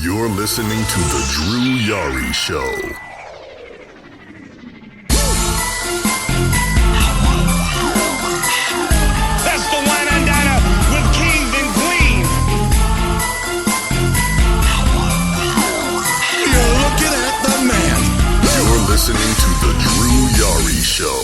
You're listening to The Drew Yari Show. That's the wine and diner with kings and queens. You're looking at the man. You're listening to The Drew Yari Show.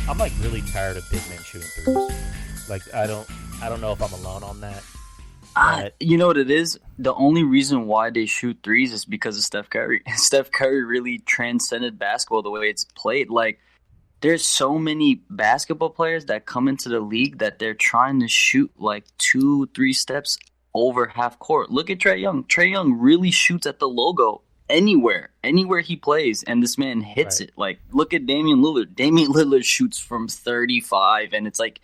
I'm like really tired of big men shooting threes. Like I don't know if I'm alone on that. But You know what it is? The only reason why they shoot threes is because of Steph Curry. Steph Curry really transcended basketball the way it's played. Like, there's so many basketball players that come into the league that they're trying to shoot like 2-3 steps over half court. Look at Trae Young. Trae Young really shoots at the logo anywhere he plays, and this man hits Right. it. Like, look at Damian Lillard. Damian Lillard shoots from 35, and it's like,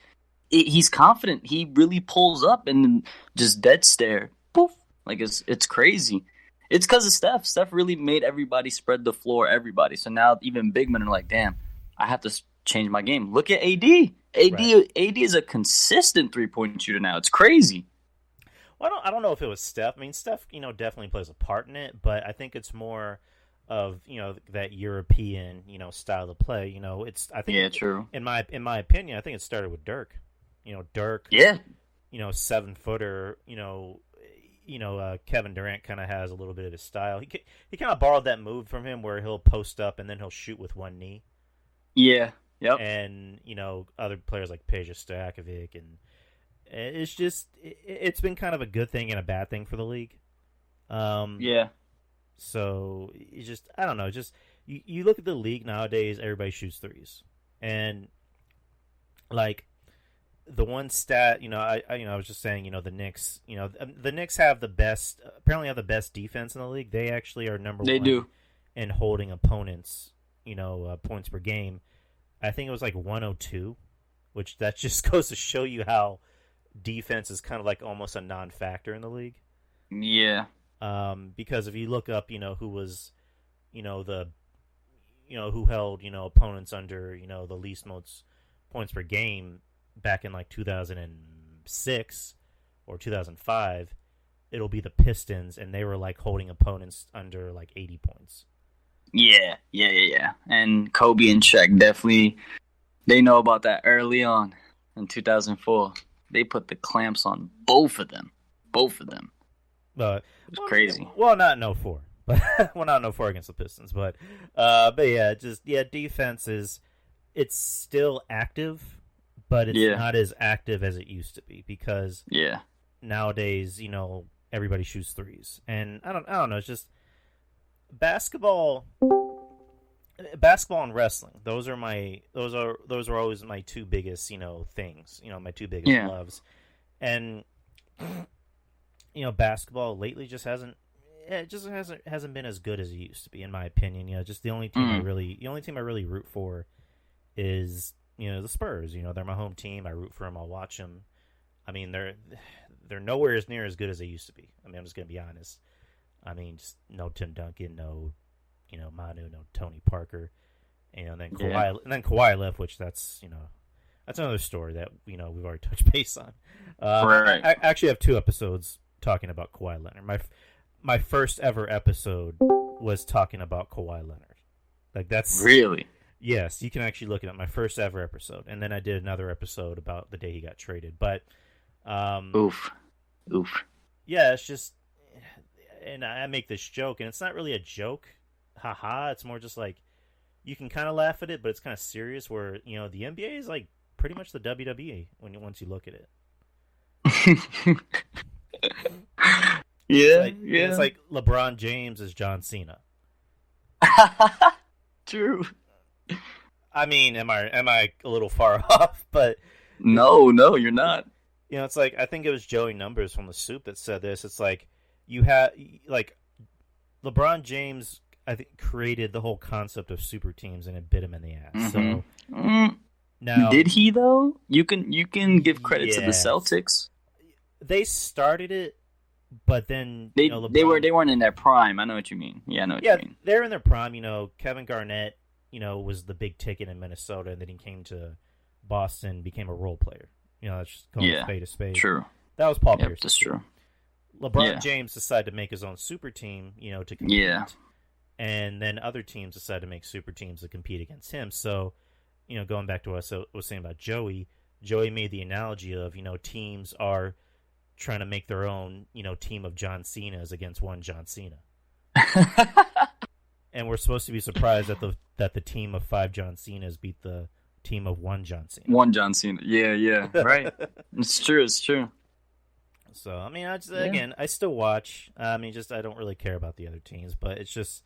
he's confident. He really pulls up and then just dead stare. Poof. Like, it's crazy. It's because of Steph. Steph really made everybody spread the floor, everybody. So now even big men are like, damn, I have to change my game. Look at AD. AD is a consistent three-point shooter now. It's crazy. well, I don't know if it was Steph. I mean, Steph, definitely plays a part in it, but I think it's more of that European style of play. I think Yeah, true. in my opinion, I think it started with Dirk. Dirk. Yeah. 7-footer. Kevin Durant kind of has a little bit of his style. He kind of borrowed that move from him where he'll post up and then he'll shoot with one knee. Yeah. Yep. And other players like Peja Stojakovic, and it's just it's been kind of a good thing and a bad thing for the league. Yeah. So it's just I don't know. Just you look at the league nowadays, everybody shoots threes, and like the one stat, I was just saying, the Knicks, the Knicks apparently have the best defense in the league. They actually are number They one do. in holding opponents, points per game. I think it was like 102, which that just goes to show you how defense is kind of like almost a non-factor in the league. Yeah. Because if you look up, who was, who held, opponents under, the least most points per game back in like 2006 or 2005, it'll be the Pistons, and they were like holding opponents under like 80 points. Yeah. And Kobe and Shaq definitely, they know about that early on in 2004. They put the clamps on both of them. It's crazy. Well, not in 04. But not in 04 against the Pistons, but yeah, defense it's still active, but it's not as active as it used to be because nowadays, everybody shoots threes. And I don't know, it's just basketball and wrestling. Those are always my two biggest, things, my two biggest loves. And basketball lately just hasn't been as good as it used to be, in my opinion. Just the only team I really root for is the Spurs. They're my home team. I root for them. I'll watch them. I mean, they're nowhere as near as good as they used to be. I mean, I'm just gonna be honest. I mean, just no Tim Duncan, no Manu, no Tony Parker, and then Kawhi left, which that's another story that we've already touched base on. Right. I actually have 2 episodes talking about Kawhi Leonard. My first ever episode was talking about Kawhi Leonard. Like that's Really? Yes, you can actually look it up. My first ever episode, and then I did another episode about the day he got traded. But Oof. yeah, it's just, and I make this joke, and it's not really a joke, haha. It's more just like you can kind of laugh at it, but it's kind of serious. Where the NBA is like pretty much the WWE once you look at it. It's like LeBron James is John Cena. True. I mean, am I a little far off? But No, you're not. it's like I think it was Joey Numbers from the Soup that said this. It's like you had like LeBron James, I think, created the whole concept of super teams, and it bit him in the ass. So Now, Did he though? You can give credit to the yes, Celtics. they started it, but then They you know, they LeBron. weren't in their prime. I know what you mean. Yeah, I know what you Yeah, mean. they're in their prime. You know, Kevin Garnett, was the big ticket in Minnesota, and then he came to Boston, became a role player. That's just calling Yeah, spade a spade. true. That was Paul Yep, Pierce. that's true. LeBron Yeah. James decided to make his own super team, to compete. Yeah. And then other teams decided to make super teams to compete against him. So, going back to what I was saying about Joey made the analogy of, teams are trying to make their own, team of John Cena's against one John Cena. And we're supposed to be surprised that the team of 5 John Cena's beat the team of 1 John Cena. One John Cena. Yeah, right. It's true. So, I mean, again, I still watch. I mean, I don't really care about the other teams, but it's just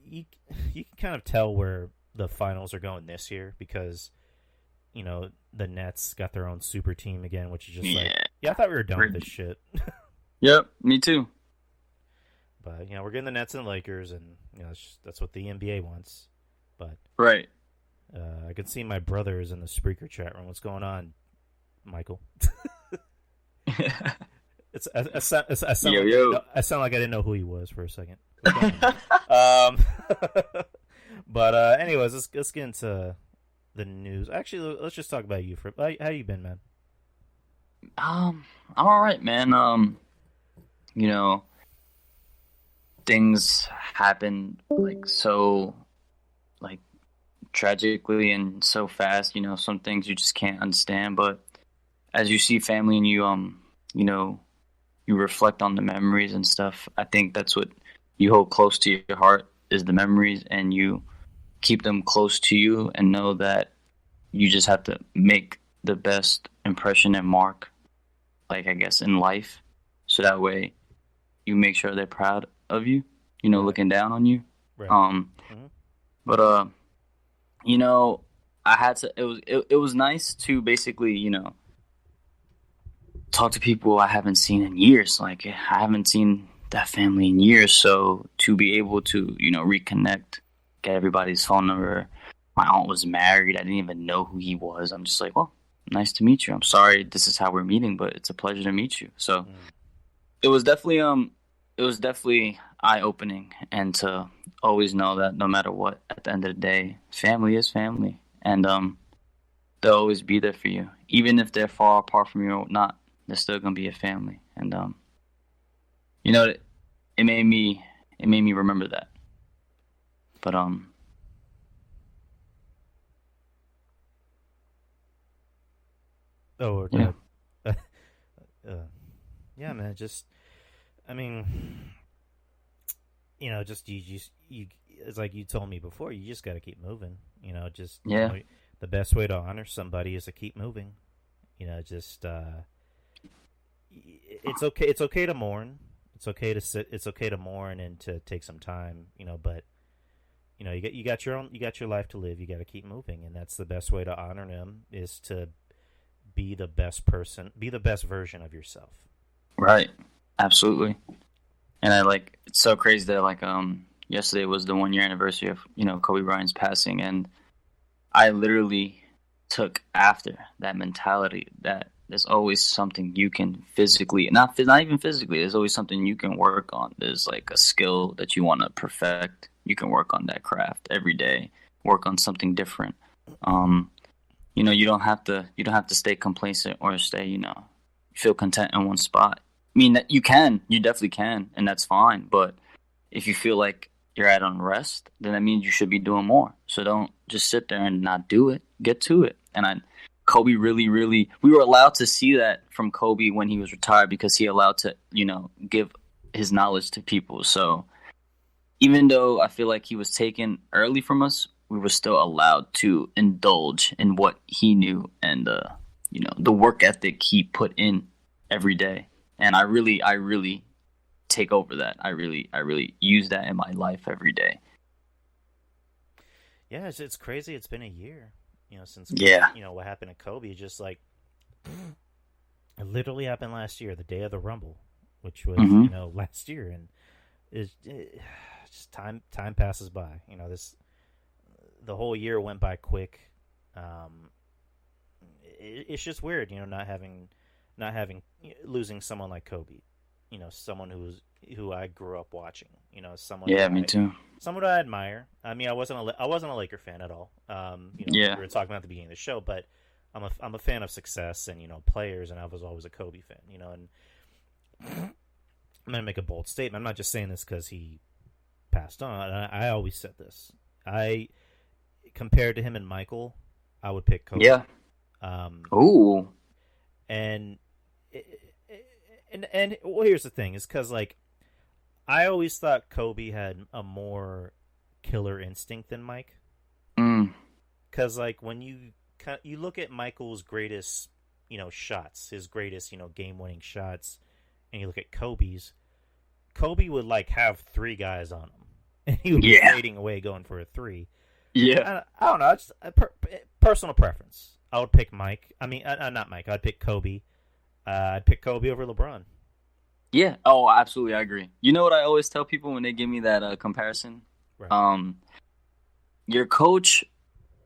you can kind of tell where the finals are going this year because the Nets got their own super team again, which is just I thought we were done with this shit. Yep, me too. But we're getting the Nets and Lakers, and that's what the NBA wants. But Right. I can see my brother is in the Spreaker chat room. What's going on, Michael? I sound like I didn't know who he was for a second. But anyways, let's get into the news. Actually, let's just talk about you. How you been, man? I'm all right, man. Things happen like tragically and so fast. Some things you just can't understand. But as you see family and you reflect on the memories and stuff, I think that's what you hold close to your heart is the memories, and you keep them close to you and know that you just have to make the best impression and mark, I guess, in life. So that way you make sure they're proud of you, Right. looking down on you. Right. But I had to, it was nice to basically, talk to people I haven't seen in years. Like, I haven't seen that family in years. So to be able to, reconnect, get everybody's phone number. My aunt was married. I didn't even know who he was. I'm just like, well, nice to meet you. I'm sorry this is how we're meeting, but it's a pleasure to meet you. So it was definitely eye-opening, and to always know that no matter what, at the end of the day, family is family, and they'll always be there for you, even if they're far apart from you or not. They're still gonna be a family, and it made me remember that. But Oh, okay. Yeah, man. I mean, just you. It's like you told me before. You just got to keep moving. The best way to honor somebody is to keep moving. It's okay. It's okay to mourn. It's okay to sit. It's okay to mourn and to take some time. But you got your life to live. You got to keep moving, and that's the best way to honor them is to be the best person, be the best version of yourself. Right. Absolutely. And it's so crazy that yesterday was the 1 year anniversary of, Kobe Bryant's passing, and I literally took after that mentality that there's always something you can physically, not even physically, there's always something you can work on. There's a skill that you want to perfect. You can work on that craft every day, work on something different. You don't have to stay complacent or stay, feel content in one spot. I mean, that you definitely can, and that's fine. But if you feel like you're at unrest, then that means you should be doing more. So don't just sit there and not do it. Get to it. And Kobe really, we were allowed to see that from Kobe when he was retired because he allowed to, give his knowledge to people. So even though I feel like he was taken early from us, we were still allowed to indulge in what he knew and, the work ethic he put in every day. And I really take over that. I really use that in my life every day. Yeah, it's crazy. It's been a year, since what happened to Kobe. Just it literally happened last year, the day of the Rumble, which was last year, and just time passes by. The whole year went by quick. it's just weird, not having losing someone like Kobe, someone who I grew up watching, someone. Yeah, me too. Someone I admire. I mean, I wasn't a Laker fan at all. Yeah. We were talking about at the beginning of the show, but I'm a fan of success and players, and I was always a Kobe fan, and I'm gonna make a bold statement. I'm not just saying this because he passed on. I always said this. Compared to him and Michael, I would pick Kobe. Yeah. Ooh. And well, here's the thing: is because I always thought Kobe had a more killer instinct than Mike. Because when you look at Michael's greatest, shots, his greatest, game-winning shots, and you look at Kobe's, Kobe would have three guys on him, and he would be fading away going for a three. Yeah. I don't know. It's personal preference. I would pick Mike. I mean, not Mike. I'd pick Kobe. I'd pick Kobe over LeBron. Yeah. Oh, absolutely. I agree. You know what I always tell people when they give me that comparison? Right. Your coach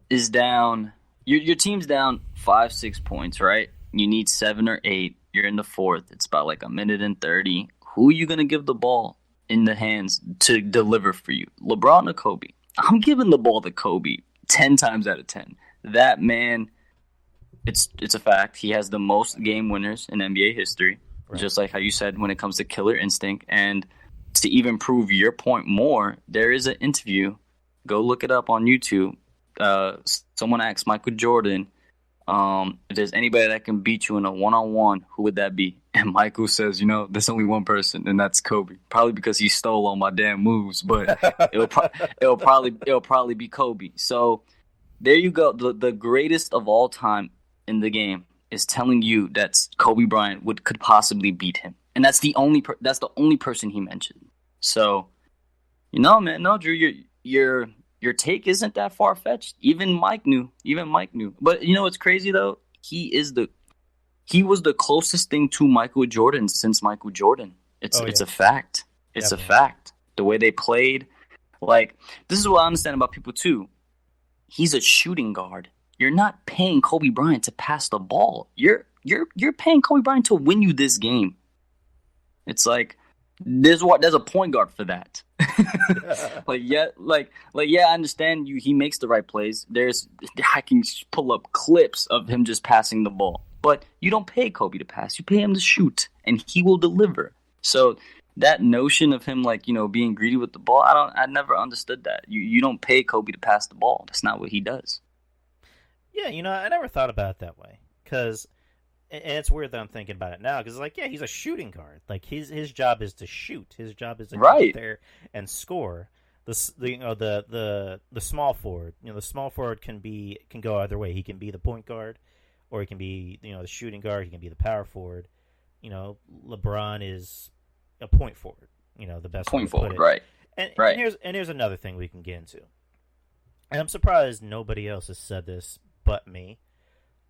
is down. Your team's down 5-6 points, right? You need 7 or 8. You're in the fourth. It's about a minute and 30. Who are you gonna give the ball in the hands to deliver for you? LeBron or Kobe? I'm giving the ball to Kobe 10 times out of 10. That man, it's a fact. He has the most game winners in NBA history. Right. Just like how you said when it comes to killer instinct. And to even prove your point more, there is an interview. Go look it up on YouTube. Someone asked Michael Jordan, if there's anybody that can beat you in a one-on-one, who would that be? And Michael says, there's only one person, and that's Kobe. Probably because he stole all my damn moves, but it'll probably be Kobe. So there you go. The greatest of all time in the game is telling you that Kobe Bryant could possibly beat him, and that's the only person he mentioned. So, man, no, Drew, your take isn't that far fetched. Even Mike knew. But what's crazy though? He was the closest thing to Michael Jordan since Michael Jordan. It's a fact. It's a fact. The way they played, this is what I understand about people too. He's a shooting guard. You're not paying Kobe Bryant to pass the ball. You're paying Kobe Bryant to win you this game. It's there's a point guard for that. I understand you. He makes the right plays. I can pull up clips of him just passing the ball, but you don't pay Kobe to pass. You pay him to shoot, and he will deliver. So that notion of him being greedy with the ball, I never understood that. You don't pay Kobe to pass the ball. That's not what he does. Yeah, I never thought about it that way because. And it's weird that I'm thinking about it now because, he's a shooting guard. His job is to shoot. His job is to get there and score. The small forward. The small forward can go either way. He can be the point guard, or he can be the shooting guard. He can be the power forward. LeBron is a point forward. The best point forward, right? And here's another thing we can get into. And I'm surprised nobody else has said this but me.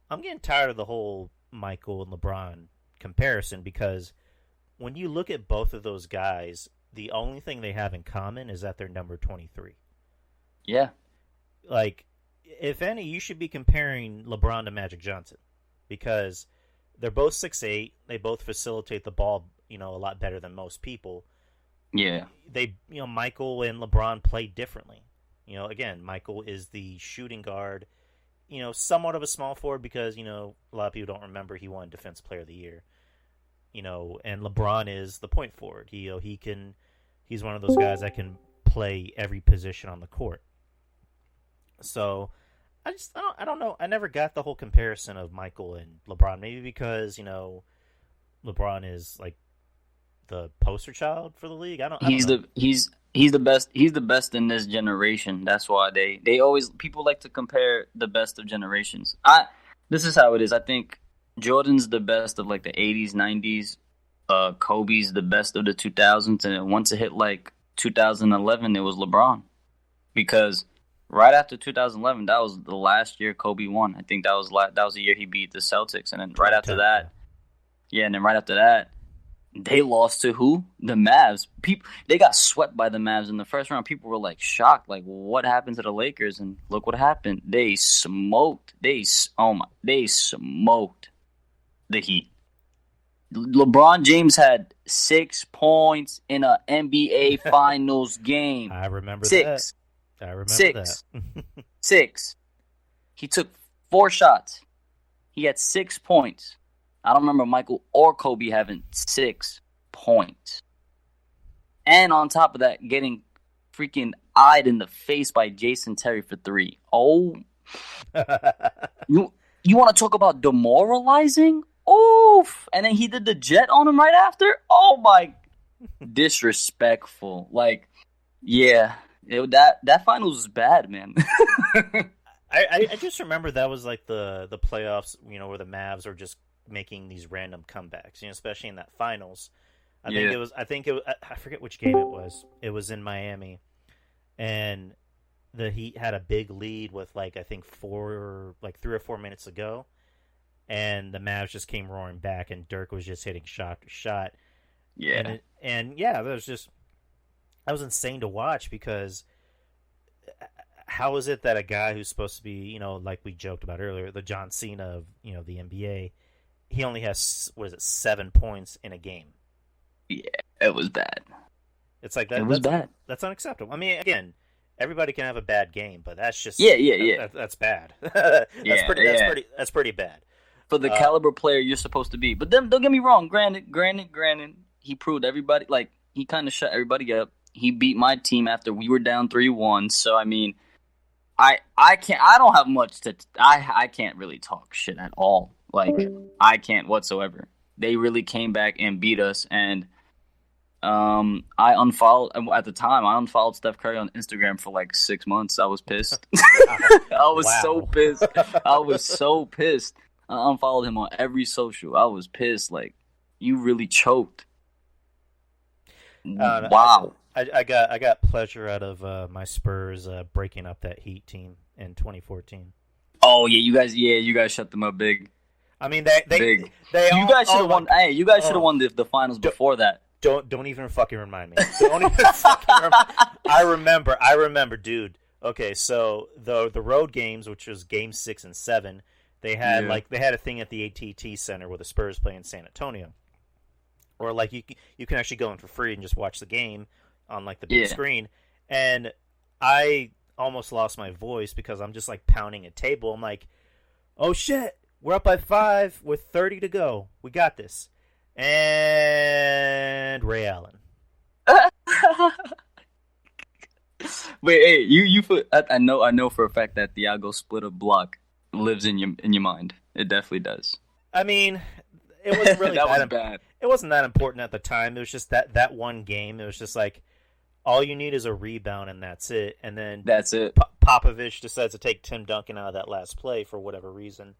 I'm getting tired of the whole Michael and LeBron comparison because when you look at both of those guys, the only thing they have in common is that they're number 23. Yeah. If any, you should be comparing LeBron to Magic Johnson because they're both 6'8". They both facilitate the ball, a lot better than most people. Yeah. Michael and LeBron play differently. Again, Michael is the shooting guard. Somewhat of a small forward because, a lot of people don't remember he won Defensive Player of the Year. And LeBron is the point forward. He's one of those guys that can play every position on the court. So, I don't know. I never got the whole comparison of Michael and LeBron. Maybe because, LeBron is the poster child for the league. He's the best. He's the best in this generation. That's why they always people like to compare the best of generations. This is how it is. I think Jordan's the best of the 80s, 90s. Kobe's the best of the 2000s, and once it hit 2011, it was LeBron, because right after 2011, that was the last year Kobe won. I think that was the year he beat the Celtics, and then right after that, They lost to who? The Mavs. They got swept by the Mavs in the first round. People were like shocked, like what happened to the Lakers? And look what happened. They smoked. They smoked the Heat. LeBron James had 6 points in an NBA Finals game. I remember Six. that. I remember Six. that. 6. He took 4 shots. He had 6 points. I don't remember Michael or Kobe having 6 points. And on top of that, getting freaking eyed in the face by Jason Terry for 3. Oh. You want to talk about demoralizing? Oof. And then he did the jet on him right after? Oh, my. Disrespectful. Like, yeah. That finals was bad, man. I just remember that was like the playoffs, where the Mavs are just making these random comebacks, especially in that finals. I forget which game it was. It was in Miami, and the Heat had a big lead with I think 3 or 4 minutes to go, and the Mavs just came roaring back, and Dirk was just hitting shot after shot. Yeah, that was insane to watch because how is it that a guy who's supposed to be, like we joked about earlier, the John Cena of the NBA, he only has 7 points in a game? Yeah, it was bad. It's like that. It was bad. That's unacceptable. I mean, again, everybody can have a bad game, but that's just That's bad. That's pretty bad for the caliber player you're supposed to be. But then don't get me wrong. Granted, he proved everybody he kind of shut everybody up. He beat my team after we were down 3-1. So I mean, I don't have much to. I can't really talk shit at all. I can't whatsoever. They really came back and beat us, and I unfollowed at the time. I unfollowed Steph Curry on Instagram for 6 months. I was pissed. I was so pissed. I was so pissed. I unfollowed him on every social. I was pissed. You really choked. Wow. I got pleasure out of my Spurs breaking up that Heat team in 2014. Oh yeah, you guys shut them up big. I mean, they you guys should have won. Hey, you guys should have won the finals before that. Don't even fucking remind me. Don't even fucking remind. I remember, dude. Okay, so the road games, which was game 6 and 7, they had they had a thing at the AT&T Center where the Spurs play in San Antonio, or you can actually go in for free and just watch the game on the big screen. And I almost lost my voice because I'm just pounding a table. I'm like, oh shit. We're up by 5 with 30 to go. We got this. And Ray Allen. Wait, hey, you I know for a fact that Thiago split a block lives in your mind. It definitely does. I mean, it wasn't really bad. It wasn't that important at the time. It was just that one game. It was just all you need is a rebound and that's it. And then that's it. Popovich decides to take Tim Duncan out of that last play for whatever reason.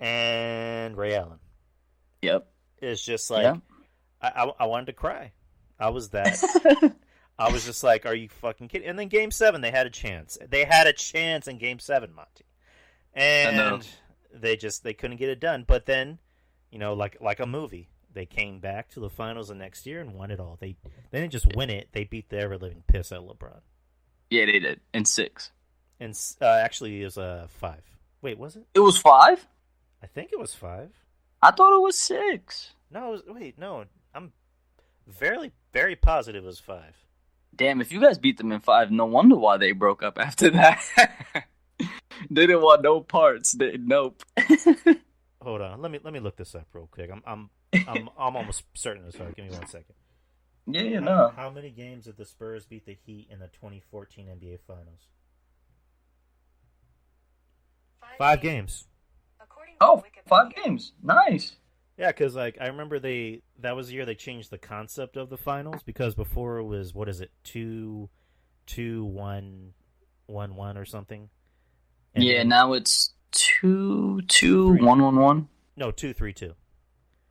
And Ray Allen. Yep. It's just I wanted to cry. I was just are you fucking kidding? And then game 7, they had a chance. They had a chance in game 7, Monty. And they couldn't get it done. But then, like a movie, they came back to the finals the next year and won it all. They didn't just win it. They beat the ever-living piss out of LeBron. Yeah, they did. In 6. And actually, it was 5. Wait, was it? It was 5? I think it was 5. I thought it was 6. No, no. I'm very, very positive it was 5. Damn, if you guys beat them in 5, no wonder why they broke up after that. They didn't want no parts. Nope. Hold on, let me look this up real quick. I'm almost certain it's 5. Give me 1 second. Yeah, no. How many games did the Spurs beat the Heat in the 2014 NBA Finals? 5 games. Oh, 5 games. Nice. Yeah, because I remember that was the year they changed the concept of the finals, because before it was, what is it, 2-1-1-1 or something. And then, now it's 2-2-1-1-1. No, 2-3-2.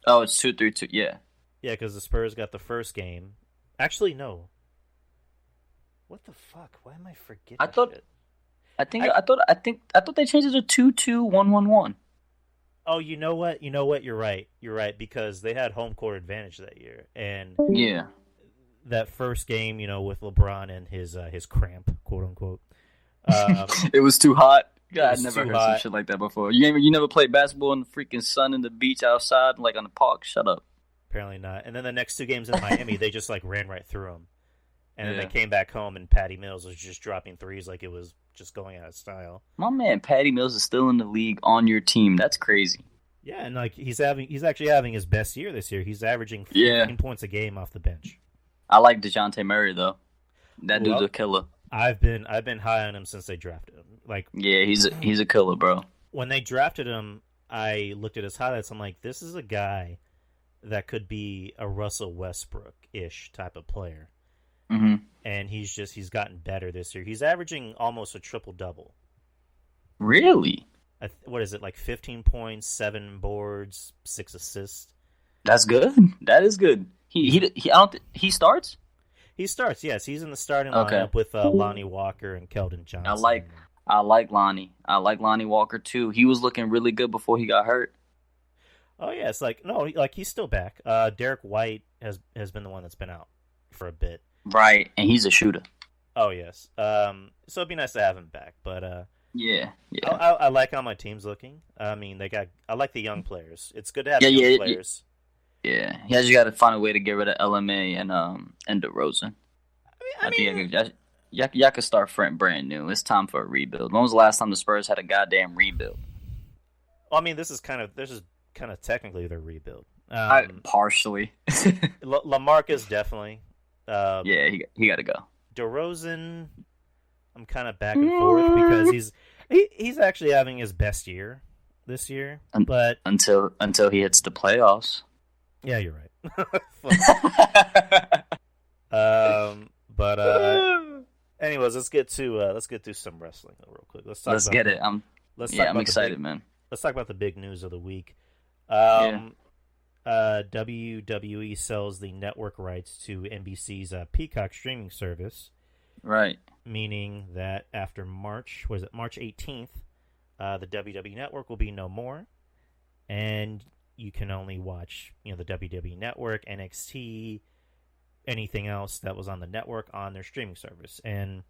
Oh, it's 2-3-2. Yeah. Yeah, because the Spurs got the first game. Actually, no. What the fuck? Why am I forgetting? I thought they changed it to 2-2-1-1-1. Oh, you know what? You know what? You're right. You're right because they had home court advantage that year, and Yeah. that first game, with LeBron and his cramp, quote unquote. Um, It was too hot. God, was I never too heard hot. some shit like that before. You never played basketball in the freaking sun in the beach outside, like on the park? Shut up. Apparently not. And then the next 2 games in Miami, they just like ran right through them. And then Yeah. they came back home, and Patty Mills was just dropping threes like it was just going out of style. My man, Patty Mills is still in the league on your team. That's crazy. Yeah, and like he's actually having his best year this year. He's averaging 15 Yeah. points a game off the bench. I like DeJounte Murray though. That dude's Well, a killer. I've been high on him since they drafted him. Like Yeah, he's a killer, bro. when they drafted him, I looked at his highlights. I'm like, this is a guy that could be a Russell Westbrook-ish type of player. hmm And he's gotten better this year. He's averaging almost a triple-double. Really? What is it, like 15 points, 7 boards, 6 assists? That's good. That is good. He starts. He starts, yes. He's in the starting Okay. lineup with Lonnie Walker and Keldon Johnson. I like Lonnie. I like Lonnie Walker too. He was looking really good before he got hurt. Oh yeah, it's like no, like he's still back. Derek White has been the one that's been out for a bit. Right, and he's a shooter. Oh yes. So it'd be nice to have him back, but Yeah. I like how my team's looking. I mean, I like the young players. It's good to have Yeah, young yeah, players. Yeah, he just got to find a way to get rid of LMA and DeRozan. I mean, Y'all can start brand new. It's time for a rebuild. When was the last time the Spurs had a goddamn rebuild? well, I mean, this is kind of technically their rebuild. Partially. LaMarcus definitely. Yeah, he got to go. DeRozan, I'm kind of back and forth because he's actually having his best year this year, but Until he hits the playoffs. yeah, you're right. But anyways, let's get to some wrestling real quick. Let's get it. I'm excited, man. Let's talk about the big news of the week. Yeah. WWE sells the network rights to NBC's Peacock streaming service, Right. meaning that after March 18th, the WWE network will be no more, and you can only watch the WWE network, NXT, anything else that was on the network on their streaming service. And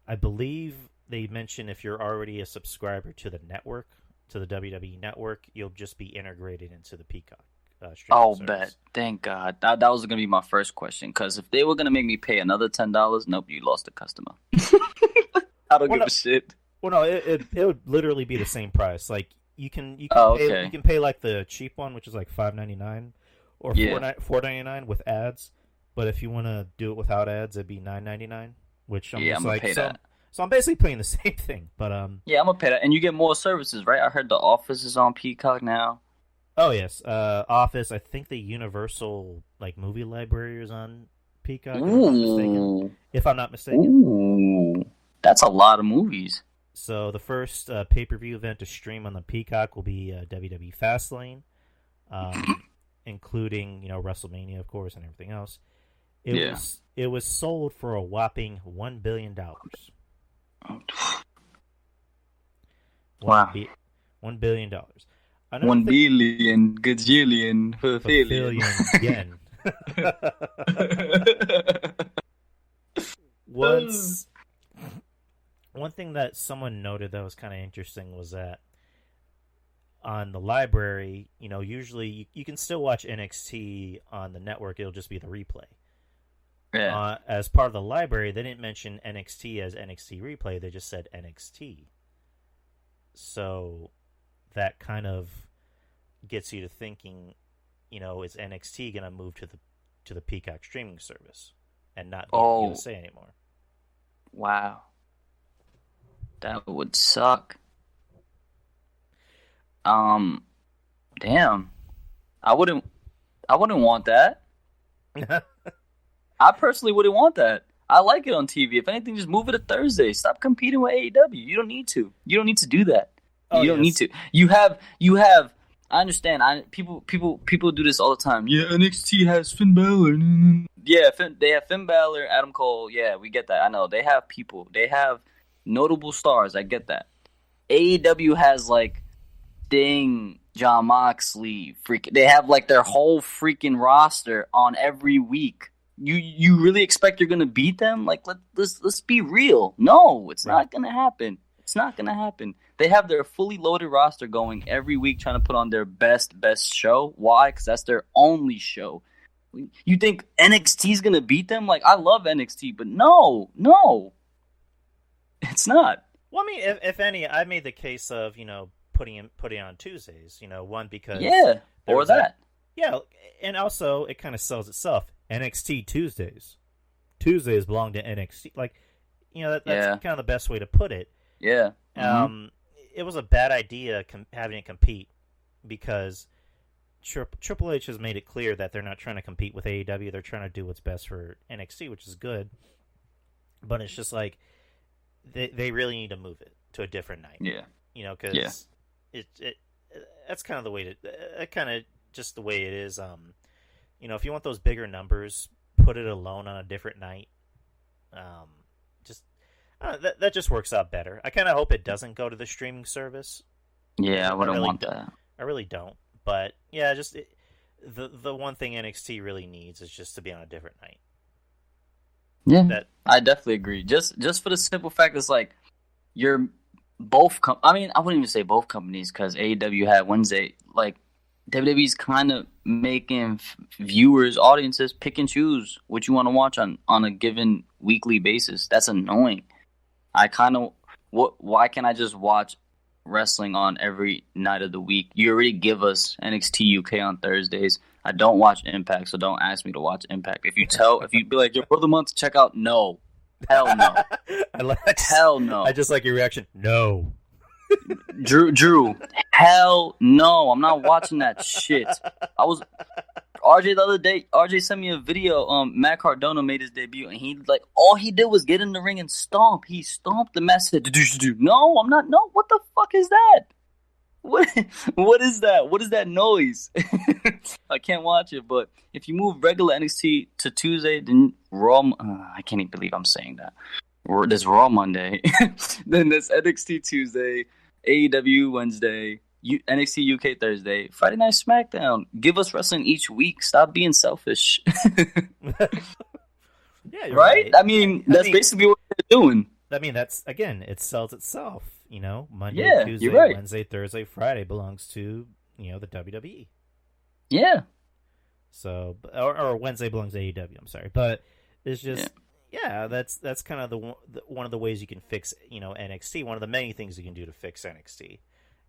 I believe they mentioned if you're already a subscriber to the network, to the WWE network, you'll just be integrated into the Peacock streaming service. Bet. Thank God. That was going to be my first question. Because if they were going to make me pay another $10, nope, you lost a customer. I don't give a shit. Well, no, it would literally be the same price. Like you can pay like the cheap one, which is like $5.99 or $4.99 with ads. But if you want to do it without ads, it'd be $9.99. Which I'm gonna pay that. So I'm basically paying the same thing. But yeah, I'm gonna pay that, and you get more services, right? I heard The Office is on Peacock now. Oh yes, Office. I think the Universal movie library is on Peacock. If I'm not mistaken. Ooh, that's a lot of movies. So the first pay-per-view event to stream on the Peacock will be WWE Fastlane, including WrestleMania, of course, and everything else. It was sold for a whopping $1 billion. Wow. $1 billion. 1 billion gajillion billion yen. One thing that someone noted that was kind of interesting was that on the library, usually you can still watch NXT on the network. It'll just be the replay. Yeah. As part of the library, they didn't mention NXT as NXT replay. They just said NXT. So that kind of gets you to thinking, is NXT going to move to the Peacock streaming service and not be USA anymore? Wow. That would suck. Damn. I wouldn't want that. I personally wouldn't want that. I like it on TV. If anything, just move it to Thursday. Stop competing with AEW. You don't need to. You don't need to do that. You don't need to. You have. I understand. People do this all the time. Yeah, NXT has Finn Balor. Yeah, they have Finn Balor, Adam Cole. Yeah, we get that. I know they have people. They have notable stars. I get that. AEW has Sting, John Moxley, they have like their whole freaking roster on every week. You really expect you're gonna beat them? Like let's be real. No, it's not gonna happen. It's not gonna happen. They have their fully loaded roster going every week, trying to put on their best show. Why? Because that's their only show. You think NXT's gonna beat them? Like, I love NXT, but no, it's not. Well, I mean, if any, I made the case of putting on Tuesdays. One because or that. And also it kind of sells itself. NXT Tuesdays belong to NXT. Like, that's kind of the best way to put it. Yeah. It was a bad idea having it compete because Triple H has made it clear that they're not trying to compete with AEW. They're trying to do what's best for NXT, which is good. But it's just like they really need to move it to a different night. Yeah. Because that's kind of the way just the way it is. If you want those bigger numbers, put it alone on a different night. That just works out better. I kind of hope it doesn't go to the streaming service. Yeah, I wouldn't want that. I really don't. But yeah, the one thing NXT really needs is just to be on a different night. Yeah, I definitely agree. Just for the simple fact it's like you're both. I mean, I wouldn't even say both companies because AEW had Wednesday. Like WWE's kind of making viewers, audiences pick and choose what you want to watch on a given weekly basis. That's annoying. Why can't I just watch wrestling on every night of the week? You already give us NXT UK on Thursdays. I don't watch Impact, so don't ask me to watch Impact. If you be like, your Brotha Monty, check out, no. Hell no. Hell no. I just like your reaction. No. Drew, hell no. I'm not watching that shit. RJ the other day, RJ sent me a video. Matt Cardona made his debut, and all he did was get in the ring and stomp. He stomped the match. No, I'm not. No, what the fuck is that? What is that? What is that noise? I can't watch it. But if you move regular NXT to Tuesday, then Raw. I can't even believe I'm saying that. There's Raw Monday, then there's NXT Tuesday, AEW Wednesday, NXT UK Thursday, Friday Night SmackDown. Give us wrestling each week. Stop being selfish. Yeah, you're right? I mean, that's basically what they're doing. I mean, it sells itself. Monday, Yeah, Tuesday, you're right. Wednesday, Thursday, Friday belongs to the WWE. Yeah. So, or Wednesday belongs to AEW. I'm sorry, but it's just that's kind of one of the ways you can fix NXT. One of the many things you can do to fix NXT.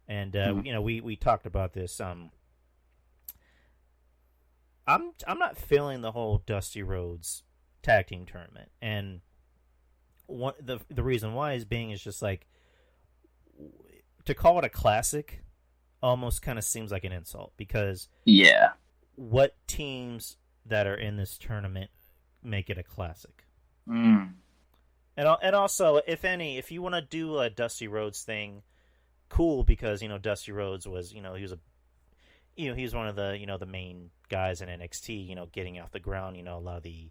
And we talked about this. I'm not feeling the whole Dusty Rhodes tag team tournament, and the reason why is just like, to call it a classic almost kind of seems like an insult, because what teams that are in this tournament make it a classic? And also, if you want to do a Dusty Rhodes thing, cool, because Dusty Rhodes was he was one of the main guys in NXT, getting off the ground, a lot of the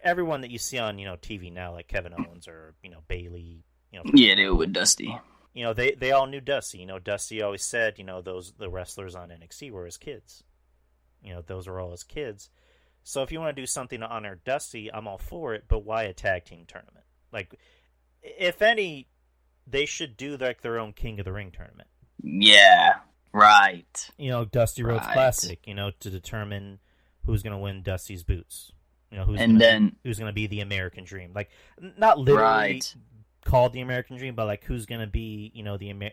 everyone that you see on TV now, like Kevin Owens or Bayley, they were with Dusty. They all knew Dusty. Dusty always said the wrestlers on NXT were his kids. Those were all his kids. So if you want to do something to honor Dusty, I'm all for it, but why a tag team tournament? Like, if any, they should do like their own King of the Ring tournament. Yeah, right. Dusty Rhodes Classic, to determine who's going to win Dusty's boots. Who's going to be the American Dream. Like, not literally called the American Dream, but like who's going to be,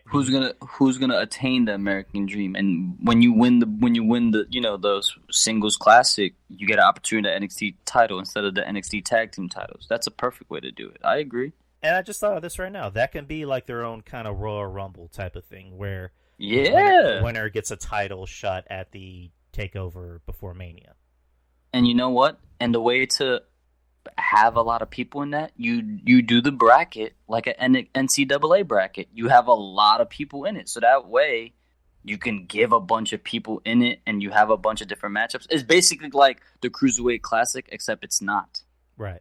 who's going to attain the American Dream. And when you win the those singles classic, you get an opportunity at NXT title instead of the NXT tag team titles. That's a perfect way to do it. I agree. And I just thought of this right now. That can be like their own kind of Royal Rumble type of thing, where the winner gets a title shot at the takeover before Mania. And you know what? And the way to have a lot of people in that, you do the bracket like an NCAA bracket. You have a lot of people in it, so that way you can give a bunch of people in it, and you have a bunch of different matchups. It's basically like the Cruiserweight Classic, except it's not. Right.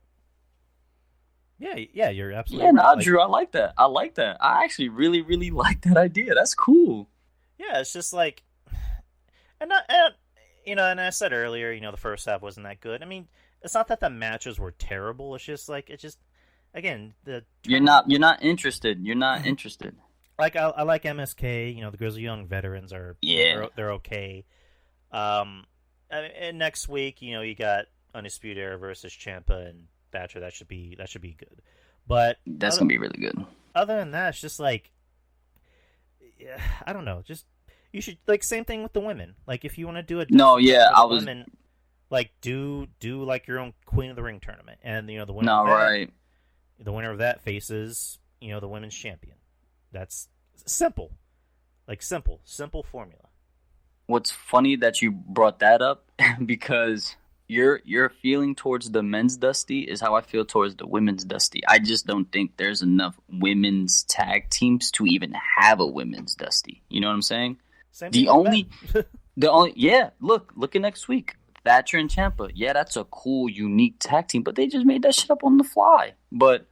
Yeah, you're absolutely right. Drew, I like that. I actually really, really like that idea. That's cool. Yeah, it's just like, and I said earlier, the first half wasn't that good. I mean, it's not that the matches were terrible. It's just again You're not interested. You're not interested. Like I like MSK. The Grizzly Young veterans are they're okay. And next week, you got Undisputed Era versus Ciampa and Thatcher. That should be good. But that's gonna be really good. Other than that, it's just like, yeah, I don't know. Just you should same thing with the women. Like if you want to do a women, like do like your own Queen of the Ring tournament, and the winner the winner of that faces the women's champion. That's simple, simple formula. What's funny that you brought that up because your feeling towards the men's Dusty is how I feel towards the women's Dusty. I just don't think there's enough women's tag teams to even have a women's Dusty. You know what I'm saying? Look at next week. Thatcher and Ciampa. Yeah, that's a cool, unique tag team, but they just made that shit up on the fly. But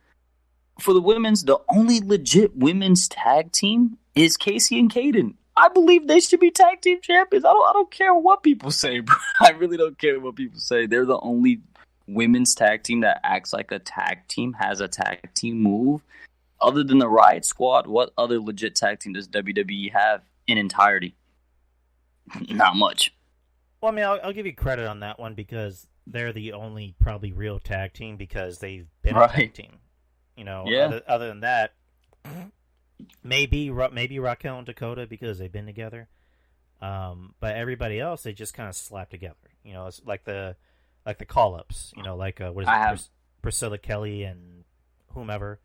for the women's, the only legit women's tag team is Casey and Kaden. I believe they should be tag team champions. I don't care what people say, bro. I really don't care what people say. They're the only women's tag team that acts like a tag team, has a tag team move. Other than the Riot Squad, what other legit tag team does WWE have in entirety? Not much. Well, I mean, I'll give you credit on that one because they're the only probably real tag team because they've been a tag team. Other than that, maybe Raquel and Dakota because they've been together. But everybody else, they just kind of slap together. It's like the call-ups. What is it? Priscilla Kelly and whomever.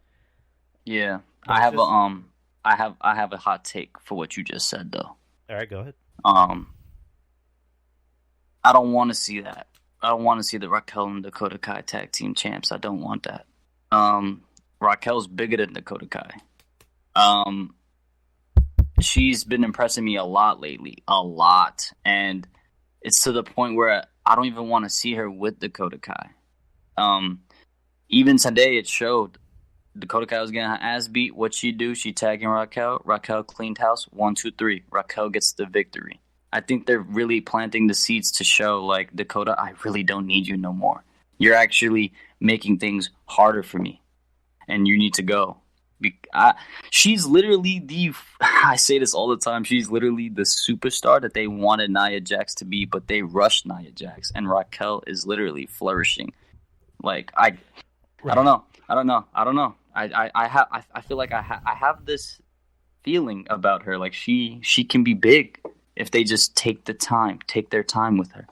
Yeah, I have a hot take for what you just said though. All right, go ahead. I don't want to see that. I don't want to see the Raquel and Dakota Kai tag team champs. I don't want that. Raquel's bigger than Dakota Kai. She's been impressing me a lot lately. A lot. And it's to the point where I don't even want to see her with Dakota Kai. Even today it showed Dakota Kai was getting her ass beat. What'd she do? She tagging Raquel. Raquel cleaned house. 1, 2, 3. Raquel gets the victory. I think they're really planting the seeds to show, like, Dakota, I really don't need you no more. You're actually making things harder for me. And you need to go. She's literally I say this all the time, she's literally the superstar that they wanted Nia Jax to be, but they rushed Nia Jax. And Raquel is literally flourishing. Like, I don't know. I feel like I have this feeling about her. Like, she can be big if they just take their time with her.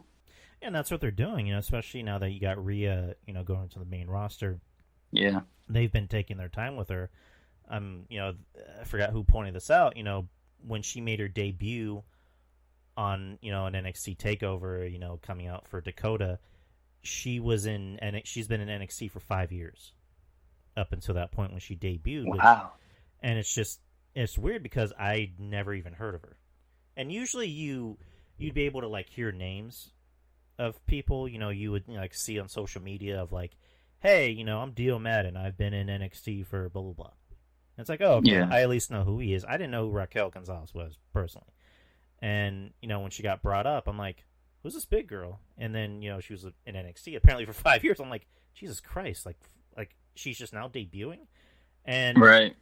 And that's what they're doing, especially now that you got Rhea, going to the main roster. Yeah. They've been taking their time with her. I forgot who pointed this out, when she made her debut on, an NXT TakeOver, coming out for Dakota, she's been in NXT for 5 years up until that point when she debuted. Wow. And it's weird because I never even heard of her. And usually you'd be able to hear names of people, you would see on social media of hey, I'm Dio Madden. I've been in NXT for blah, blah, blah. And it's oh, okay, yeah. I at least know who he is. I didn't know who Raquel Gonzalez was, personally. And, when she got brought up, I'm like, who's this big girl? And then, she was in NXT apparently for 5 years. I'm like, Jesus Christ, like she's just now debuting? And right.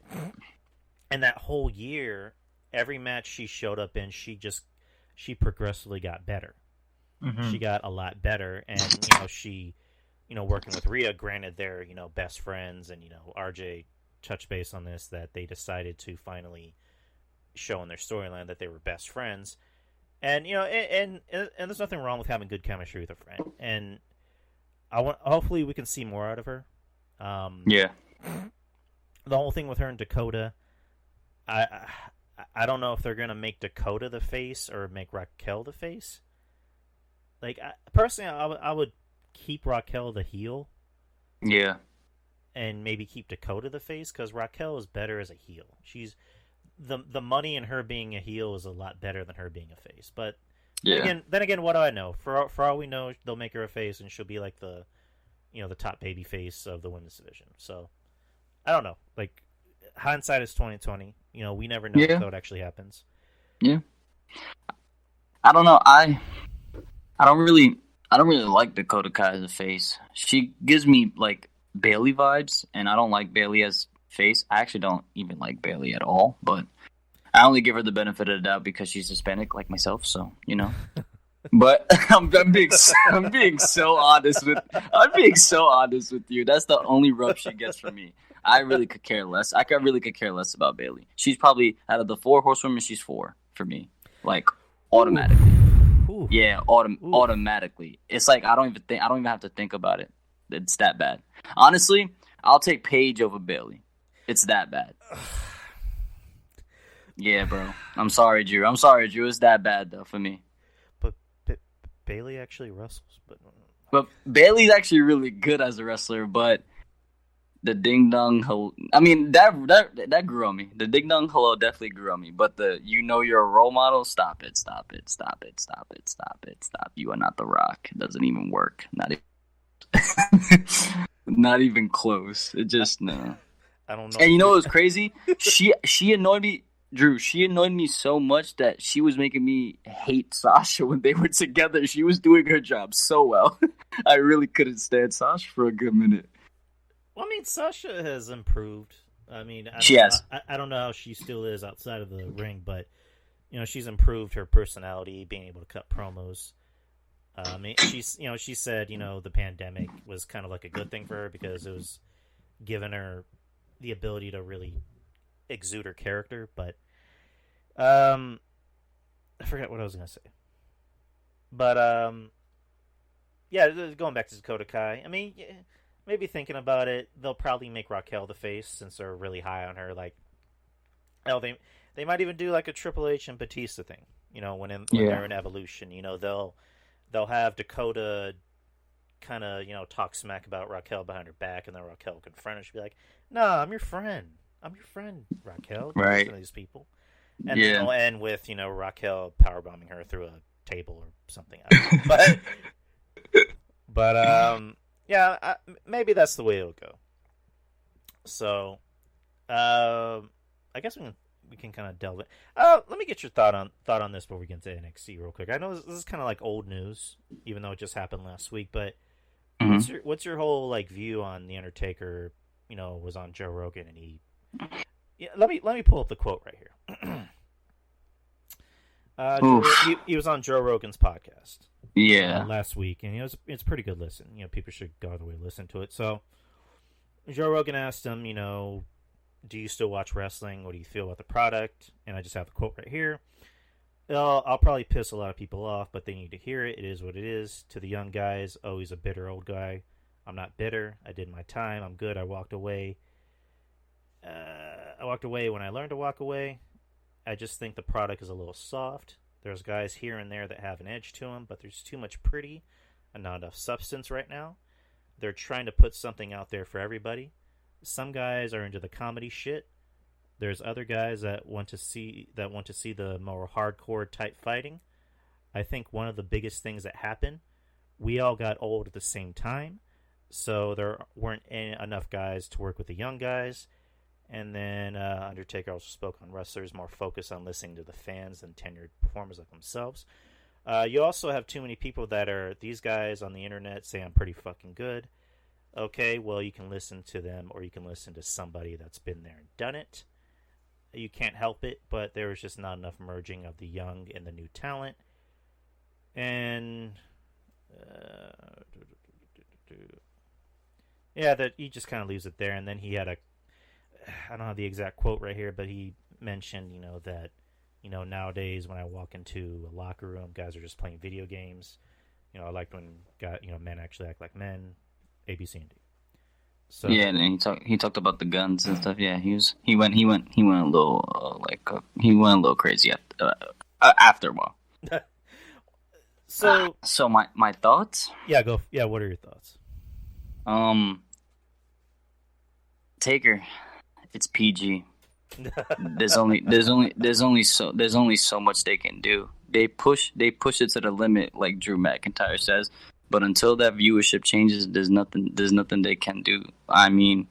And that whole year, every match she showed up in, she progressively got better. Mm-hmm. She got a lot better, and she, working with Rhea, granted they're best friends, and RJ touched base on this that they decided to finally show in their storyline that they were best friends, and and there's nothing wrong with having good chemistry with a friend, and hopefully we can see more out of her. Yeah, the whole thing with her and Dakota, I don't know if they're gonna make Dakota the face or make Raquel the face. Personally, I would keep Raquel the heel. Yeah. And maybe keep Dakota the face, because Raquel is better as a heel. She's the money in her being a heel is a lot better than her being a face. But then again, what do I know? For all we know, they'll make her a face, and she'll be like the top baby face of the women's division. So I don't know. Hindsight is 20/20. We never know until it actually happens. Yeah. I don't know. I don't really like Dakota Kai as a face. She gives me like Bailey vibes, and I don't like Bailey as face. I actually don't even like Bailey at all, but I only give her the benefit of the doubt because she's Hispanic like myself, so you know. But I'm being so honest with you. That's the only rub she gets from me. I really could care less. Really could care less about Bailey. She's probably out of the 4 horsewomen, she's 4 for me, like automatically. Ooh. Yeah, automatically. It's like I don't even have to think about it. It's that bad. Honestly, I'll take Paige over Bailey. It's that bad. Yeah, bro. I'm sorry, Drew. It's that bad though for me. But Bailey actually wrestles, but Bailey's actually really good as a wrestler. But the ding dong, I mean that grew on me. The ding dong hello definitely grew on me. But the you're a role model. Stop it. You are not The Rock. It doesn't even work. Not even close. It just no. I don't know. And you know what was crazy? She annoyed me, Drew. She annoyed me so much that she was making me hate Sasha when they were together. She was doing her job so well. I really couldn't stand Sasha for a good minute. Well, I mean, Sasha has improved. I mean, I don't know how she still is outside of the ring, but she's improved her personality, being able to cut promos. I mean, she said, the pandemic was kind of like a good thing for her because it was giving her the ability to really exude her character. But I forgot what I was going to say. But yeah, going back to Dakota Kai. I mean, maybe thinking about it, they'll probably make Raquel the face since they're really high on her. Like, they might even do like a Triple H and Batista thing. When they're in Evolution, they'll have Dakota kind of, talk smack about Raquel behind her back, and then Raquel confront her. She'll be like, "No, I'm your friend, Raquel." Right. These people, and then it'll end with Raquel powerbombing her through a table or something. I don't know. But yeah, maybe that's the way it'll go. So, I guess we can kind of delve in. Let me get your thought on this before we get into NXT real quick. I know this is kind of like old news, even though it just happened last week. But what's your whole like view on the Undertaker? Was on Joe Rogan, and let me pull up the quote right here. He was on Joe Rogan's podcast. Yeah, last week, and it's a pretty good listen. People should go out of the way to listen to it. So Joe Rogan asked him, do you still watch wrestling? What do you feel about the product? And I just have the quote right here. I'll probably piss a lot of people off, but they need to hear it. It is what it is. To the young guys, oh, he's a bitter old guy. I'm not bitter. I did my time. I'm good. I walked away. When I learned to walk away. I just think the product is a little soft. There's guys here and there that have an edge to them, but there's too much pretty and not enough substance right now. They're trying to put something out there for everybody. Some guys are into the comedy shit. There's other guys that want to see the more hardcore type fighting. I think one of the biggest things that happened, we all got old at the same time, so there weren't enough guys to work with the young guys. And then Undertaker also spoke on wrestlers more focused on listening to the fans than tenured performers like themselves. You also have too many people that are, these guys on the internet say I'm pretty fucking good. Okay, well, you can listen to them, or you can listen to somebody that's been there and done it. You can't help it, but there was just not enough merging of the young and the new talent. And yeah, that he just kind of leaves it there. And then he had I don't have the exact quote right here, but he mentioned, that, nowadays when I walk into a locker room, guys are just playing video games. I liked when men actually act like men, A, B, C, and D. So yeah, and he talked about the guns and stuff. Yeah, he went a little he went a little crazy after a while. So my thoughts? Yeah, go. Yeah, what are your thoughts? Taker, it's PG. There's only so much they can do. They push it to the limit, like Drew McIntyre says. But until that viewership changes, there's nothing they can do. I mean,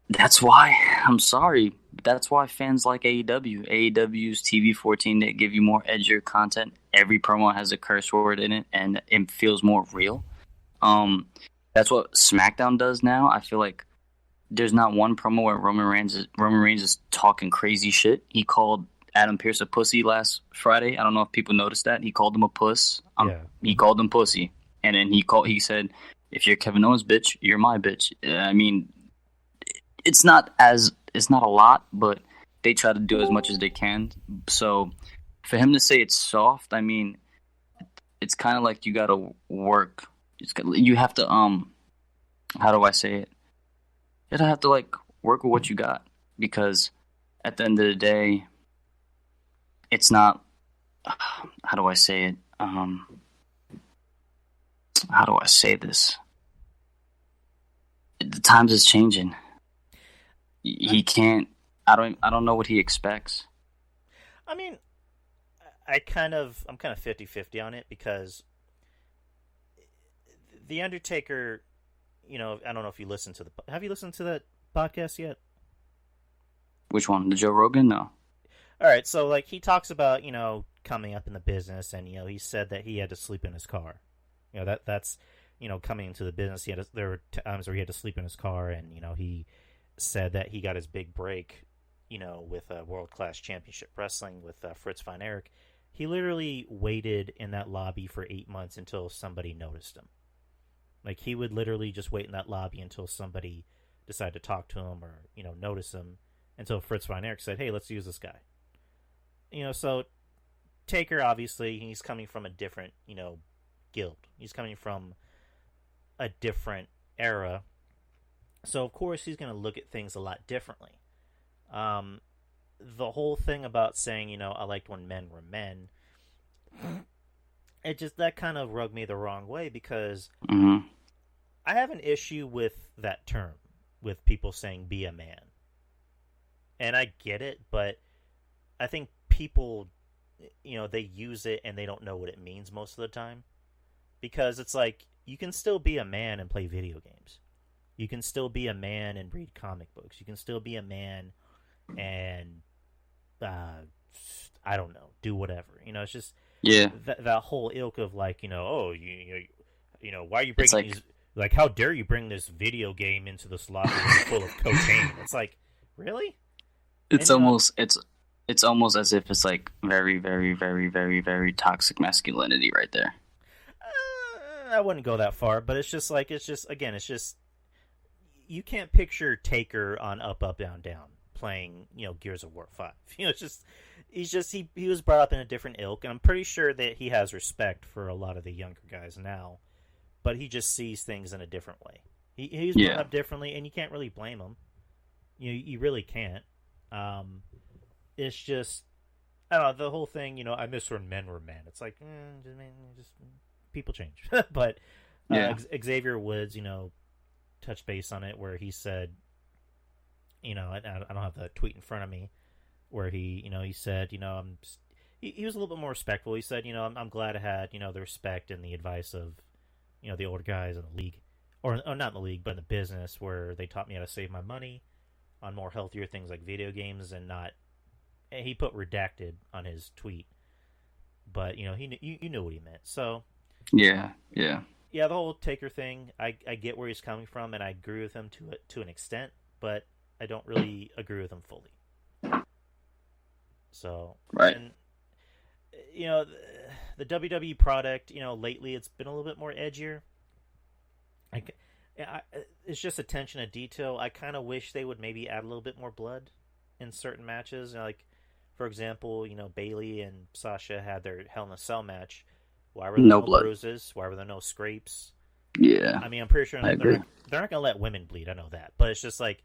that's why I'm sorry. that's why fans like AEW. AEW's TV 14, they give you more edgier content. Every promo has a curse word in it, and it feels more real. That's what SmackDown does now. I feel like there's not one promo where Roman Reigns is talking crazy shit. He called Adam Pearce a pussy last Friday. I don't know if people noticed that. He called him a puss. He called him pussy, and then he said, "If you're Kevin Owens' bitch, you're my bitch." I mean, it's not a lot, but they try to do as much as they can. So for him to say it's soft, I mean, it's kind of like you got to work. You have to how do I say it? You have to like work with what you got, because at the end of the day, it's not. How do I say it? How do I say this? The times is changing. He can't. I don't know what he expects. I mean, I'm kind of 50-50 on it, because The Undertaker, I don't know if you listened to have you listened to that podcast yet? Which one? The Joe Rogan? No. All right, so like he talks about, coming up in the business, and he said that he had to sleep in his car. That's coming into the business, there were times where he had to sleep in his car, and he said that he got his big break, with World Class Championship Wrestling with Fritz von Erich. He literally waited in that lobby for 8 months until somebody noticed him. Like, he would literally just wait in that lobby until somebody decided to talk to him or, notice him, until Fritz von Erich said, "Hey, let's use this guy." So Taker, obviously, he's coming from a different, guild. He's coming from a different era. So, of course, he's going to look at things a lot differently. The whole thing about saying, I liked when men were men, that kind of rubbed me the wrong way, because I have an issue with that term, with people saying be a man. And I get it, but I think people, they use it and they don't know what it means most of the time. Because it's like, you can still be a man and play video games. You can still be a man and read comic books. You can still be a man and, I don't know, do whatever. It's just that whole ilk of like, why are you bringing these? Like, how dare you bring this video game into this lobby full of cocaine? It's like, really? It's almost as if it's like very, very, very, very, very toxic masculinity right there. I wouldn't go that far, but it's just you can't picture Taker on Up, Up, Down, Down playing, Gears of War 5. He was brought up in a different ilk, and I'm pretty sure that he has respect for a lot of the younger guys now, but he just sees things in a different way. He's brought up differently, and you can't really blame him. You really can't. It's just, I don't know, the whole thing, I miss when men were men. It's like, just people change. But Xavier Woods, touched base on it, where he said, I don't have the tweet in front of me, where he said, he was a little bit more respectful. He said, I'm glad I had, the respect and the advice of, the older guys in the league, or not in the league, but in the business, where they taught me how to save my money on more healthier things like video games, and not. He put redacted on his tweet, but you knew what he meant. So yeah, the whole Taker thing, I get where he's coming from, and I agree with him to an extent, but I don't really agree with him fully. So right, and the WWE product, lately it's been a little bit more edgier. It's just attention to detail. I kind of wish they would maybe add a little bit more blood in certain matches. Like, for example, Bayley and Sasha had their Hell in a Cell match. Why were there no bruises? Why were there no scrapes? Yeah. I mean, I'm pretty sure they're not going to let women bleed. I know that. But it's just like,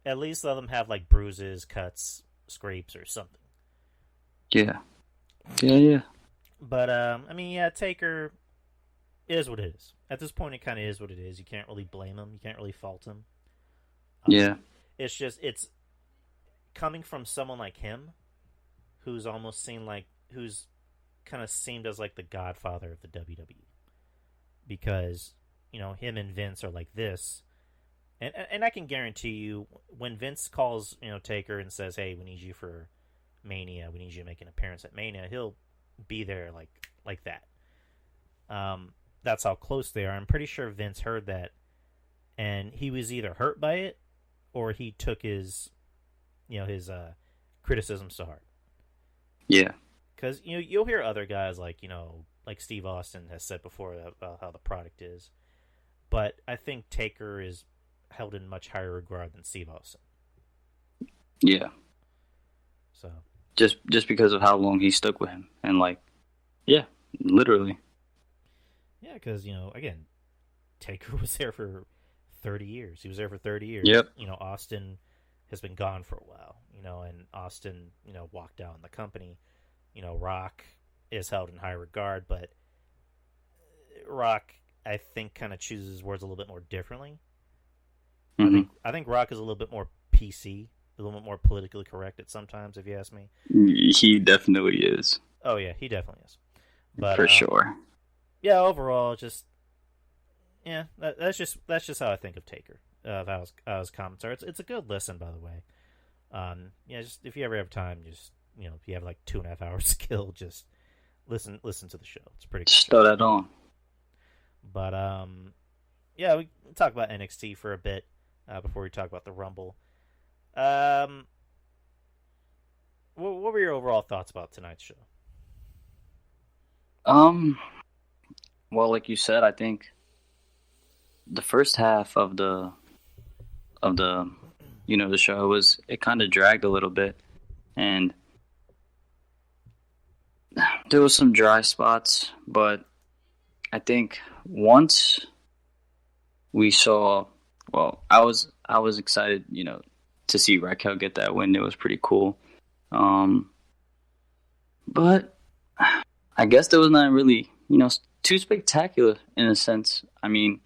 at least let them have like bruises, cuts, scrapes, or something. Yeah. But, Taker is what it is. At this point, it kind of is what it is. You can't really blame him. You can't really fault him. It's just, it's coming from someone like him, who's almost who's kind of seemed as like the godfather of the WWE. Because, him and Vince are like this, And I can guarantee you, when Vince calls Taker and says, "Hey, we need you for Mania. We need you to make an appearance at Mania," he'll be there like that. That's how close they are. I'm pretty sure Vince heard that, and he was either hurt by it or he took his criticisms to heart. Yeah. Because you'll hear other guys like Steve Austin has said before about how the product is, but I think Taker is held in much higher regard than Steve Austin. Yeah. So just because of how long he stuck with him, and literally. Yeah, because again, Taker was there for 30 years. He was there for 30 years. Yep. Austin has been gone for a while. And Austin walked out in the company. Rock is held in high regard, but Rock, I think, kind of chooses his words a little bit more differently. Mm-hmm. I think Rock is a little bit more PC, a little bit more politically correct at sometimes, if you ask me. He definitely is. Oh yeah, he definitely is. But for sure. Yeah, overall, that's just how I think of Taker. Of how his comments are. It's a good listen, by the way. Just if you ever have time, just if you have like 2.5 hours to kill, just listen to the show. It's pretty. Just throw that on. But we talk about NXT for a bit before we talk about the Rumble. What were your overall thoughts about tonight's show? Well, like you said, I think the first half of the the show it kind of dragged a little bit, and there was some dry spots, but I think once we saw, I was excited, to see Raquel get that win. It was pretty cool. But I guess there was not really, too spectacular in a sense. I mean,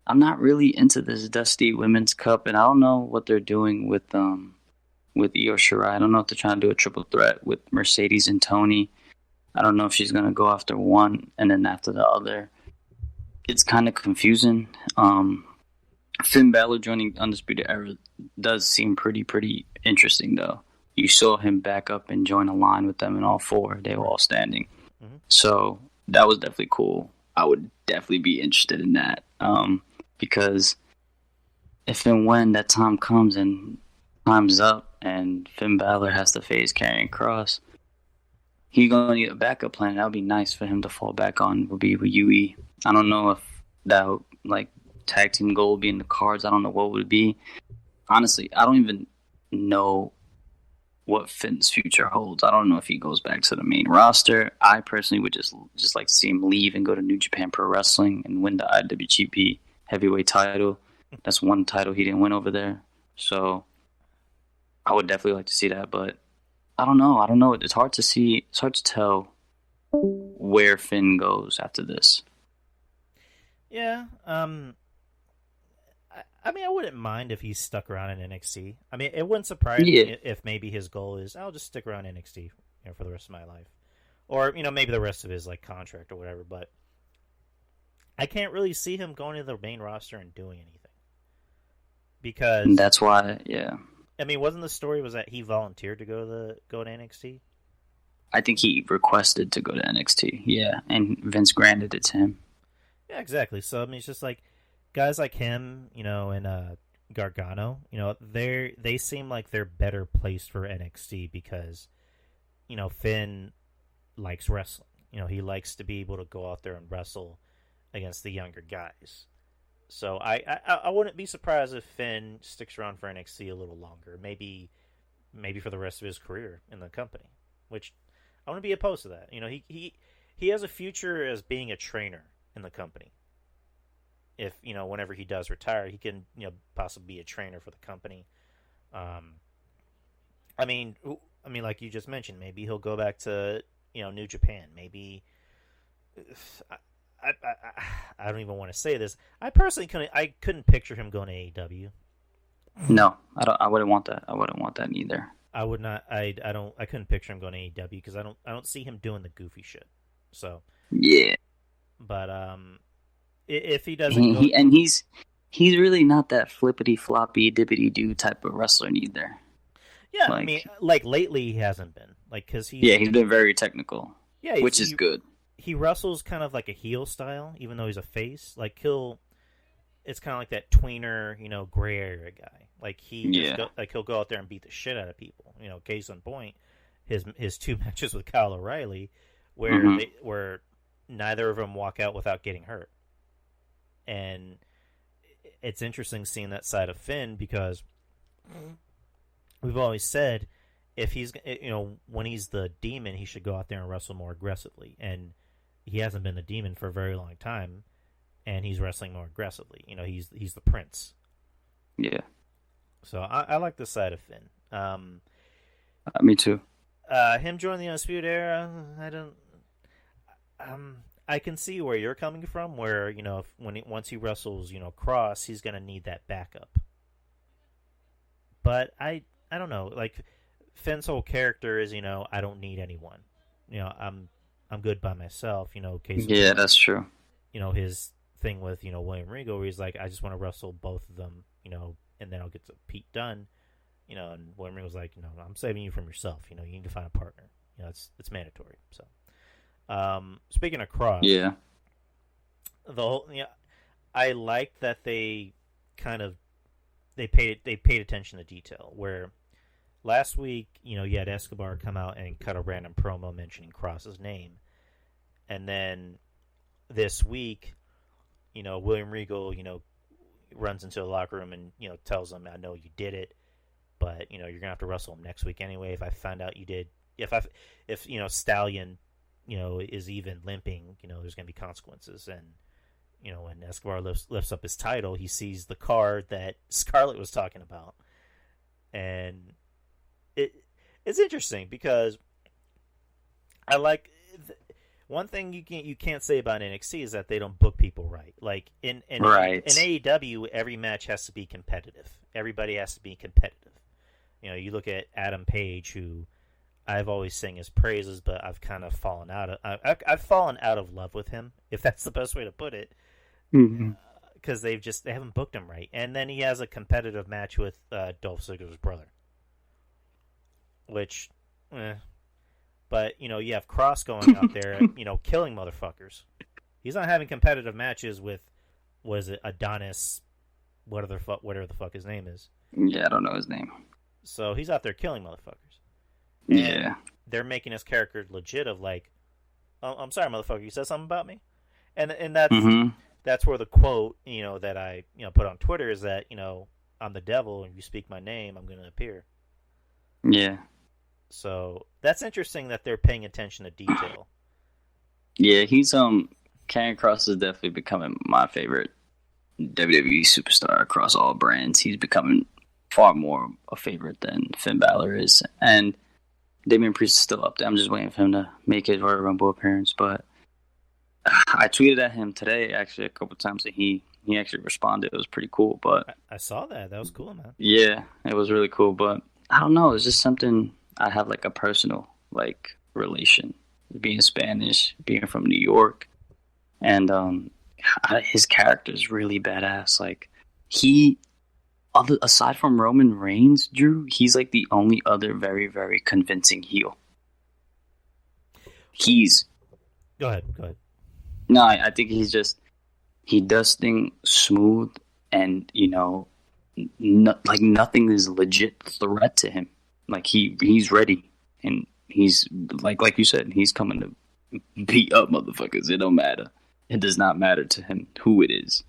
I'm not really into this Dusty Women's Cup, and I don't know what they're doing with Io Shirai. I don't know if they're trying to do a triple threat with Mercedes and Tony. I don't know if she's going to go after one and then after the other. It's kind of confusing. Finn Balor joining Undisputed Era does seem pretty interesting, though. You saw him back up and join a line with them, and all four, they were all standing. Mm-hmm. So that was definitely cool. I would definitely be interested in that. Because if and when that time comes and time's up and Finn Balor has to face Karrion Kross, he's going to need a backup plan. That would be nice for him to fall back on, would be with UE. I don't know if that would, tag team goal would be in the cards. I don't know what would it be. Honestly, I don't even know what Finn's future holds. I don't know if he goes back to the main roster. I personally would just like to see him leave and go to New Japan Pro Wrestling and win the IWGP Heavyweight title. That's one title he didn't win over there. So I would definitely like to see that, but I don't know. It's hard to see. It's hard to tell where Finn goes after this. Yeah. I mean, I wouldn't mind if he stuck around in NXT. I mean, it wouldn't surprise me if maybe his goal is, I'll just stick around NXT, for the rest of my life, or maybe the rest of his contract or whatever. But I can't really see him going to the main roster and doing anything, because that's why. Yeah. I mean, wasn't the story was that he volunteered to go to NXT? I think he requested to go to NXT. Yeah, and Vince granted it to him. Yeah, exactly. So I mean, it's just like guys like him, and Gargano, they seem like they're better placed for NXT because, Finn likes wrestling. He likes to be able to go out there and wrestle against the younger guys. So I wouldn't be surprised if Finn sticks around for NXT a little longer, maybe for the rest of his career in the company, which I wouldn't be opposed to that. He has a future as being a trainer in the company. If whenever he does retire, he can possibly be a trainer for the company. I mean, like you just mentioned, maybe he'll go back to New Japan. Maybe I don't even want to say this. I personally couldn't picture him going to AEW. No, I wouldn't want that. I wouldn't want that either. I would not. I couldn't picture him going to AEW because I don't see him doing the goofy shit. So yeah, but if he doesn't, he's really not that flippity floppy dippity doo type of wrestler either. Yeah, Like, I mean, like lately he hasn't been because he's been very technical, yeah, which is good. He wrestles kind of like a heel style, even though he's a face. Like it's kind of like that tweener, gray area guy. Like he'll go out there and beat the shit out of people. Case in point, his 2 matches with Kyle O'Reilly, where neither of them walk out without getting hurt. And it's interesting seeing that side of Finn because we've always said if he's when he's the demon, he should go out there and wrestle more aggressively. And he hasn't been the demon for a very long time, and he's wrestling more aggressively. He's the prince. Yeah. So I like this side of Finn. Me too. Him joining the Undisputed Era, I don't. I can see where you're coming from. Where once he wrestles, Cross, he's gonna need that backup. But I don't know. Like Finn's whole character is, I don't need anyone. I'm good by myself. Yeah, that's true. His thing with William Regal, where he's like, I just want to wrestle both of them. And then I'll get to Pete Dunne. And William Regal's like, no, I'm saving you from yourself. You need to find a partner. It's mandatory. So, speaking of Cross, yeah, I liked that they kind of they paid attention to detail. Where last week, you had Escobar come out and cut a random promo mentioning Cross's name, and then this week, William Regal, runs into the locker room and tells him, I know you did it, but you're gonna have to wrestle him next week anyway. If I find out you did, if Stallion is even limping, there's gonna be consequences. And when Escobar lifts up his title, he sees the card that Scarlett was talking about, and it's interesting because I like. One thing you can't say about NXT is that they don't book people right. Like in AEW, every match has to be competitive. Everybody has to be competitive. You look at Adam Page, who I've always sing his praises, but I've kind of fallen out of I've fallen out of love with him, if that's the best way to put it. Because they haven't booked him right. And then he has a competitive match with Dolph Ziggler's brother, which. But, you have Cross going out there, killing motherfuckers. He's not having competitive matches with, Adonis, whatever the fuck his name is. Yeah, I don't know his name. So he's out there killing motherfuckers. Yeah. And they're making his character legit of like, oh, I'm sorry, motherfucker, you said something about me? And that's where the quote, that I, put on Twitter is that, I'm the devil and you speak my name, I'm going to appear. Yeah. So that's interesting that they're paying attention to detail. Yeah, he's Karrion Kross is definitely becoming my favorite WWE superstar across all brands. He's becoming far more a favorite than Finn Balor is, and Damian Priest is still up there. I'm just waiting for him to make his Royal Rumble appearance. But I tweeted at him today actually a couple times, and he actually responded. It was pretty cool. But I saw that. That was cool, man. Yeah, it was really cool. But I don't know. It's just something. I have like a personal relation, being Spanish, being from New York, and his character is really badass. Like aside from Roman Reigns, Drew, he's like the only other very, very convincing heel. Go ahead. No, I think he does things smooth, and nothing is a legit threat to him. Like he's ready, and he's like you said, he's coming to beat up motherfuckers. It don't matter. It does not matter to him who it is.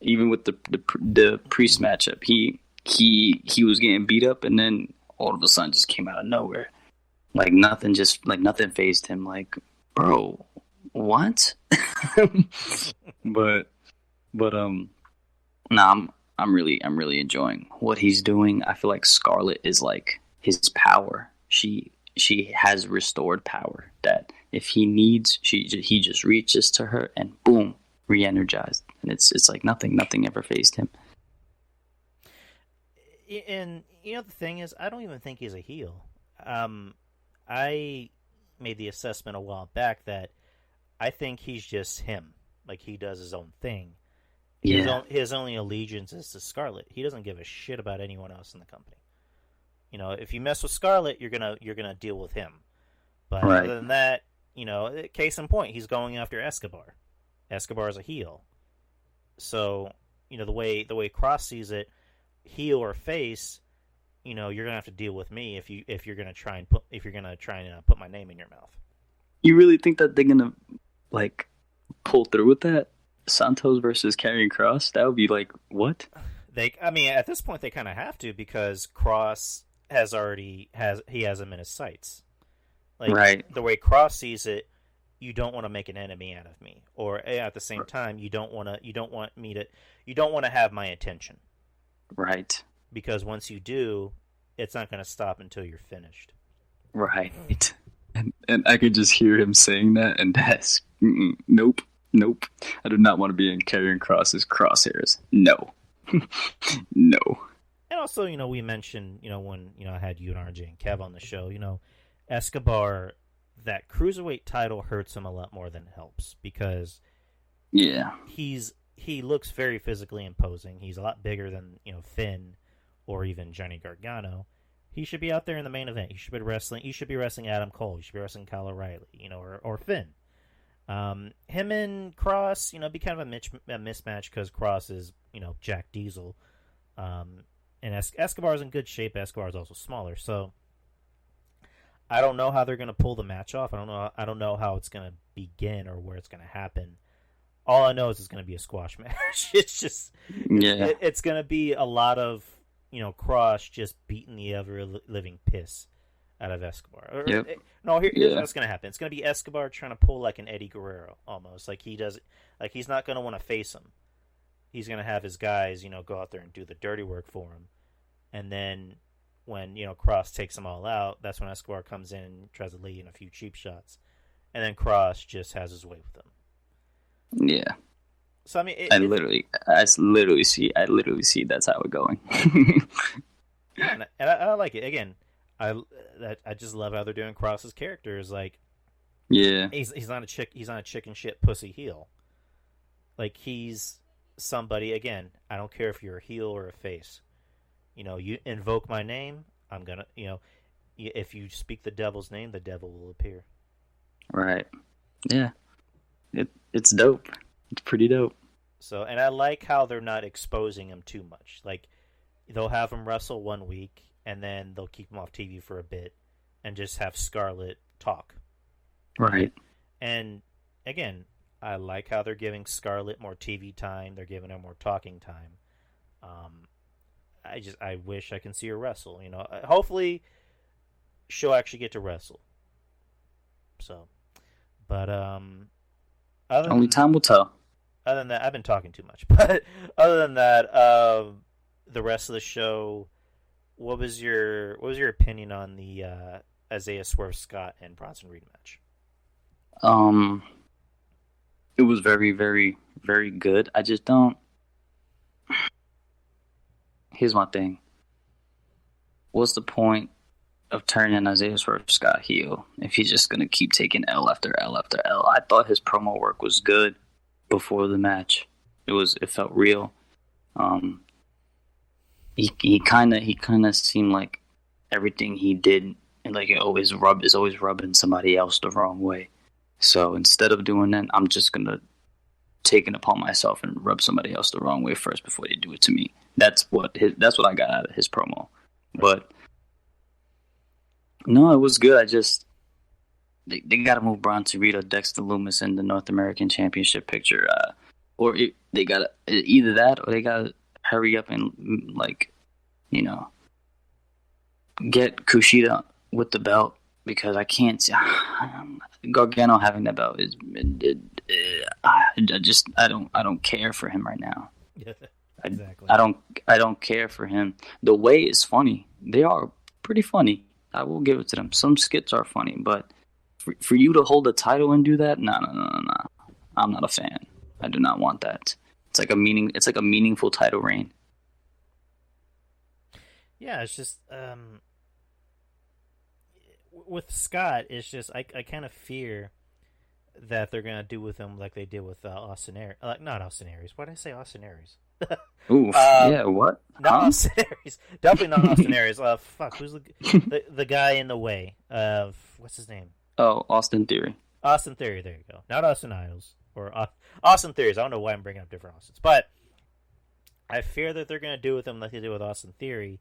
Even with the Priest matchup, he was getting beat up, and then all of a sudden just came out of nowhere. Like nothing fazed him. Like, bro, what? but I'm really enjoying what he's doing. I feel like Scarlett is like his power. She has restored power that if he needs, he just reaches to her and boom, re-energized. And it's like nothing ever fazed him. And the thing is, I don't even think he's a heel. I made the assessment a while back that I think he's just him. Like he does his own thing, His only allegiance is to Scarlett. He doesn't give a shit about anyone else in the company. You know, if you mess with Scarlett, you're gonna deal with him. But Right. other than that, you know, case in point, he's going after Escobar. Escobar is a heel. So, you know, the way Cross sees it, heel or face, you know, you're gonna have to deal with me if you're gonna try and put my name in your mouth. You really think that they're gonna like pull through with that? Santos versus Karrion Kross? That would be like what? I mean, at this point, they kind of have to because Cross has him in his sights. Like, right. The way Cross sees it, you don't want to make an enemy out of me, or at the same time, you don't want to have my attention. Right. Because once you do, it's not going to stop until you're finished. Right. And I could just hear him saying that, and that's nope. I do not want to be in Karrion Kross's crosshairs. No. No. And also, you know, we mentioned, you know, when, you know, I had you and RJ and Kev on the show, you know, Escobar, that cruiserweight title hurts him a lot more than it helps because he looks very physically imposing. He's a lot bigger than, you know, Finn or even Johnny Gargano. He should be out there in the main event. He should be wrestling Adam Cole. He should be wrestling Kyle O'Reilly, you know, or Finn. Him and Cross, you know, be kind of a mismatch because Cross is, you know, Jack Diesel. And Escobar's in good shape. Escobar's also smaller. So I don't know how they're going to pull the match off. I don't know how it's going to begin or where it's going to happen. All I know is it's going to be a squash match. It's just, it's going to be a lot of, you know, Cross just beating the ever living piss out of Escobar. Here's what's going to happen. It's going to be Escobar trying to pull like an Eddie Guerrero almost. Like he does, like he's not going to want to face him. He's going to have his guys, you know, go out there and do the dirty work for him. And then when, you know, Cross takes them all out, that's when Escobar comes in and tries to lay in a few cheap shots. And then Cross just has his way with them. Yeah. So I mean, I literally see that's how it's going. and I like it. Again, I just love how they're doing Cross's characters. Like, he's not a chicken shit pussy heel. Like, he's somebody. Again, I don't care if you're a heel or a face. You know, you invoke my name, I'm gonna. You know, if you speak the devil's name, the devil will appear. Right. Yeah. It's dope. It's pretty dope. So, and I like how they're not exposing him too much. Like, they'll have him wrestle 1 week, and then they'll keep him off TV for a bit, and just have Scarlett talk. Right. And, again, I like how they're giving Scarlett more TV time. They're giving her more talking time. I wish I can see her wrestle. You know, hopefully she'll actually get to wrestle. So, but only time will tell. Other than that, I've been talking too much. But other than that, the rest of the show, what was your opinion on the Isaiah Swerve Scott and Bronson Reed match? It was very, very, very good. I just don't. Here's my thing. What's the point of turning Isaiah Swerve Scott heel if he's just gonna keep taking L after L after L? I thought his promo work was good before the match. It felt real. He kind of seemed like everything he did, and like is always rubbing somebody else the wrong way. So instead of doing that, I'm just gonna take it upon myself and rub somebody else the wrong way first before they do it to me. That's what I got out of his promo. But no, it was good. I just they got to move Bronson Reed or Dexter Lumis in the North American Championship picture, they got to either that or they got to hurry up and get Kushida with the belt, because I can't see Gargano having that belt is I don't care for him right now. Yeah, exactly. I don't care for him. The way is funny. They are pretty funny. I will give it to them. Some skits are funny, but for you to hold a title and do that, no. I'm not a fan. I do not want that. It's like a meaningful title reign. Yeah, it's just with Scott, it's just I kind of fear that they're gonna do with him like they did with Austin Aries. Not Austin Aries. Why did I say Austin Aries? Oof. Yeah. What? Not Austin Aries. Definitely not Austin Aries. Fuck. Who's the guy in the way? What's his name? Oh, Austin Theory. Austin Theory. There you go. Not Austin Idles or Austin Theories. I don't know why I'm bringing up different Austins, but I fear that they're gonna do with him like they did with Austin Theory,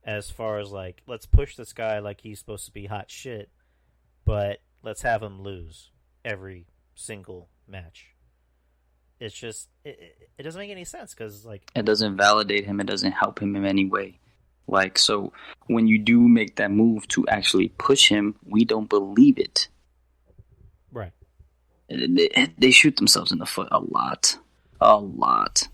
as far as like, let's push this guy like he's supposed to be hot shit, but let's have him lose every single match. It's just it doesn't make any sense because like it doesn't validate him. It doesn't help him in any way. Like, so when you do make that move to actually push him, we don't believe it. Right. They shoot themselves in the foot a lot. A lot.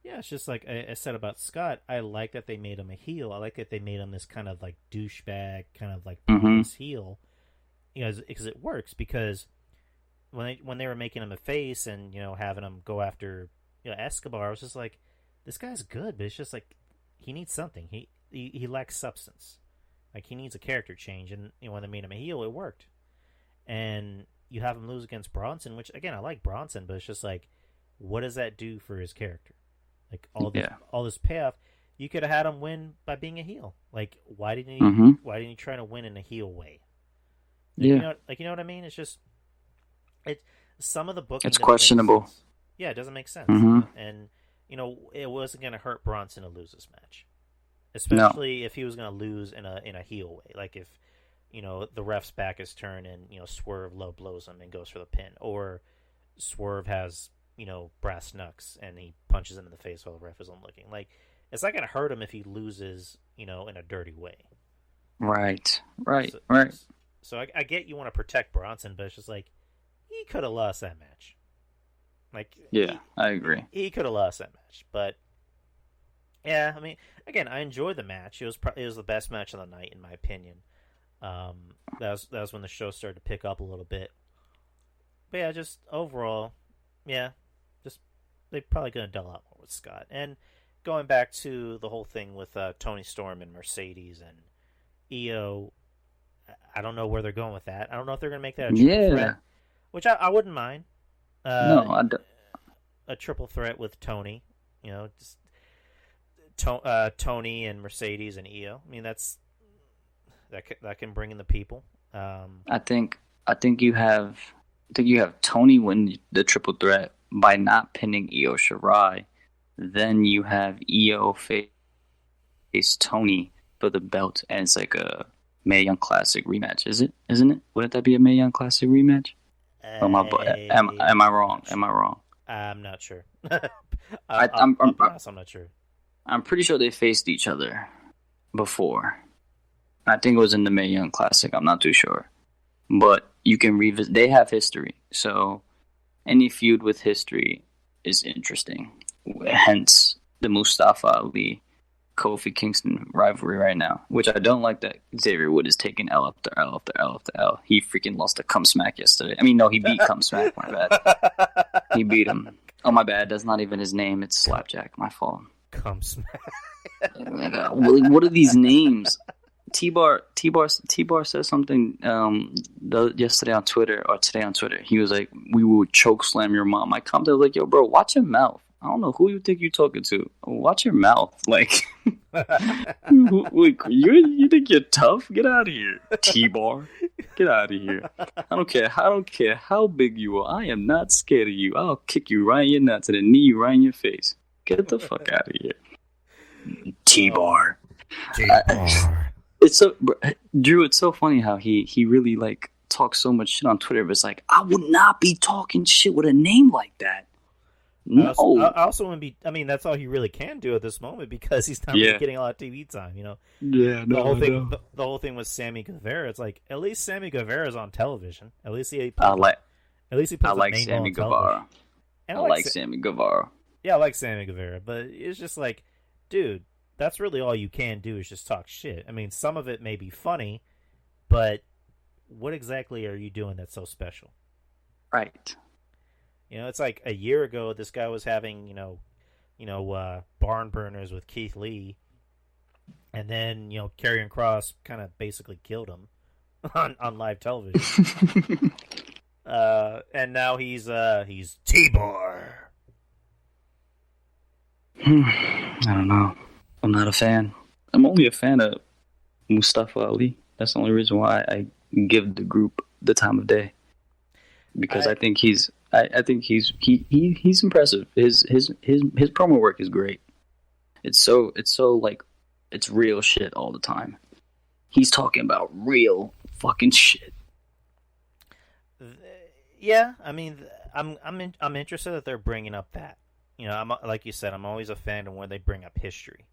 Yeah, it's just like I said about Scott. I like that they made him a heel. I like that they made him this kind of like douchebag, kind of like this heel. You know, because it works. Because when they were making him a face and having him go after Escobar, I was just like, this guy's good, but it's just like he needs something. He lacks substance. Like he needs a character change, and when they made him a heel, it worked. And you have him lose against Bronson, which again I like Bronson, but it's just like, what does that do for his character? Like all this payoff, you could have had him win by being a heel. Like why didn't he try to win in a heel way? Like, you know what I mean? It's just some of the booking. It's questionable. Yeah, it doesn't make sense. And it wasn't going to hurt Bronson to lose this match, especially if he was going to lose in a heel way. Like if the ref's back is turned and Swerve low blows him and goes for the pin, or Swerve has brass knucks and he punches him in the face while the ref isn't looking. Like it's not going to hurt him if he loses in a dirty way. Right. So I get you want to protect Bronson, but it's just like he could have lost that match. Like I agree. He could have lost that match, but yeah, I mean, again, I enjoyed the match. It was the best match of the night in my opinion. That was when the show started to pick up a little bit. But yeah, just overall, just they probably gonna do a lot more with Scott. And going back to the whole thing with Tony Storm and Mercedes and EO, I don't know where they're going with that. I don't know if they're gonna make that a triple threat, which I wouldn't mind. No, I don't. A triple threat with Tony, just Tony and Mercedes and EO. I mean, that can bring in the people. I think you have Tony win the triple threat by not pinning Io Shirai. Then you have Io face Tony for the belt, and it's like a Mae Young Classic rematch. Isn't it? Wouldn't that be a Mae Young Classic rematch? Am I wrong? I'm not sure. I'm not sure. I'm pretty sure they faced each other before. I think it was in the Mae Young Classic. I'm not too sure. But you can revisit. They have history. So any feud with history is interesting. Hence the Mustafa Ali, Kofi Kingston rivalry right now. Which I don't like that Xavier Wood is taking L after L after L after L. He freaking lost to Cum Smack yesterday. I mean, no, he beat Cum Smack. My bad. He beat him. Oh, my bad. That's not even his name. It's Slapjack. My fault. Cum Smack. What are these names? T-Bar said something yesterday on Twitter, or today on Twitter. He was like, we will choke slam your mom. I commented like, yo, bro, watch your mouth. I don't know who you think you're talking to. Watch your mouth. Like, you think you're tough? Get out of here. T-Bar. Get out of here. I don't care how big you are. I am not scared of you. I'll kick you right in your nuts and then knee you right in your face. Get the fuck out of here. T-Bar. It's so, Drew, it's so funny how he really like talks so much shit on Twitter, but it's like, I would not be talking shit with a name like that. No. I also wouldn't be. I mean, that's all he really can do at this moment because he's not really getting a lot of TV time. Yeah, no. The whole thing with Sammy Guevara. It's like at least Sammy Guevara's on television. At least he. I like Sammy Guevara. I like Sammy Guevara. Yeah, I like Sammy Guevara, but it's just like, dude, that's really all you can do is just talk shit. I mean, some of it may be funny, but what exactly are you doing that's so special? Right. It's like a year ago, this guy was having, barn burners with Keith Lee, and then, Karrion Kross kind of basically killed him on live television. And now he's T-Bar. I don't know. I'm not a fan. I'm only a fan of Mustafa Ali. That's the only reason why I give the group the time of day. Because I think he's impressive. His promo work is great. It's so like it's real shit all the time. He's talking about real fucking shit. Yeah, I mean, I'm interested that they're bringing up that. You know, I'm like you said, I'm always a fan of when they bring up history,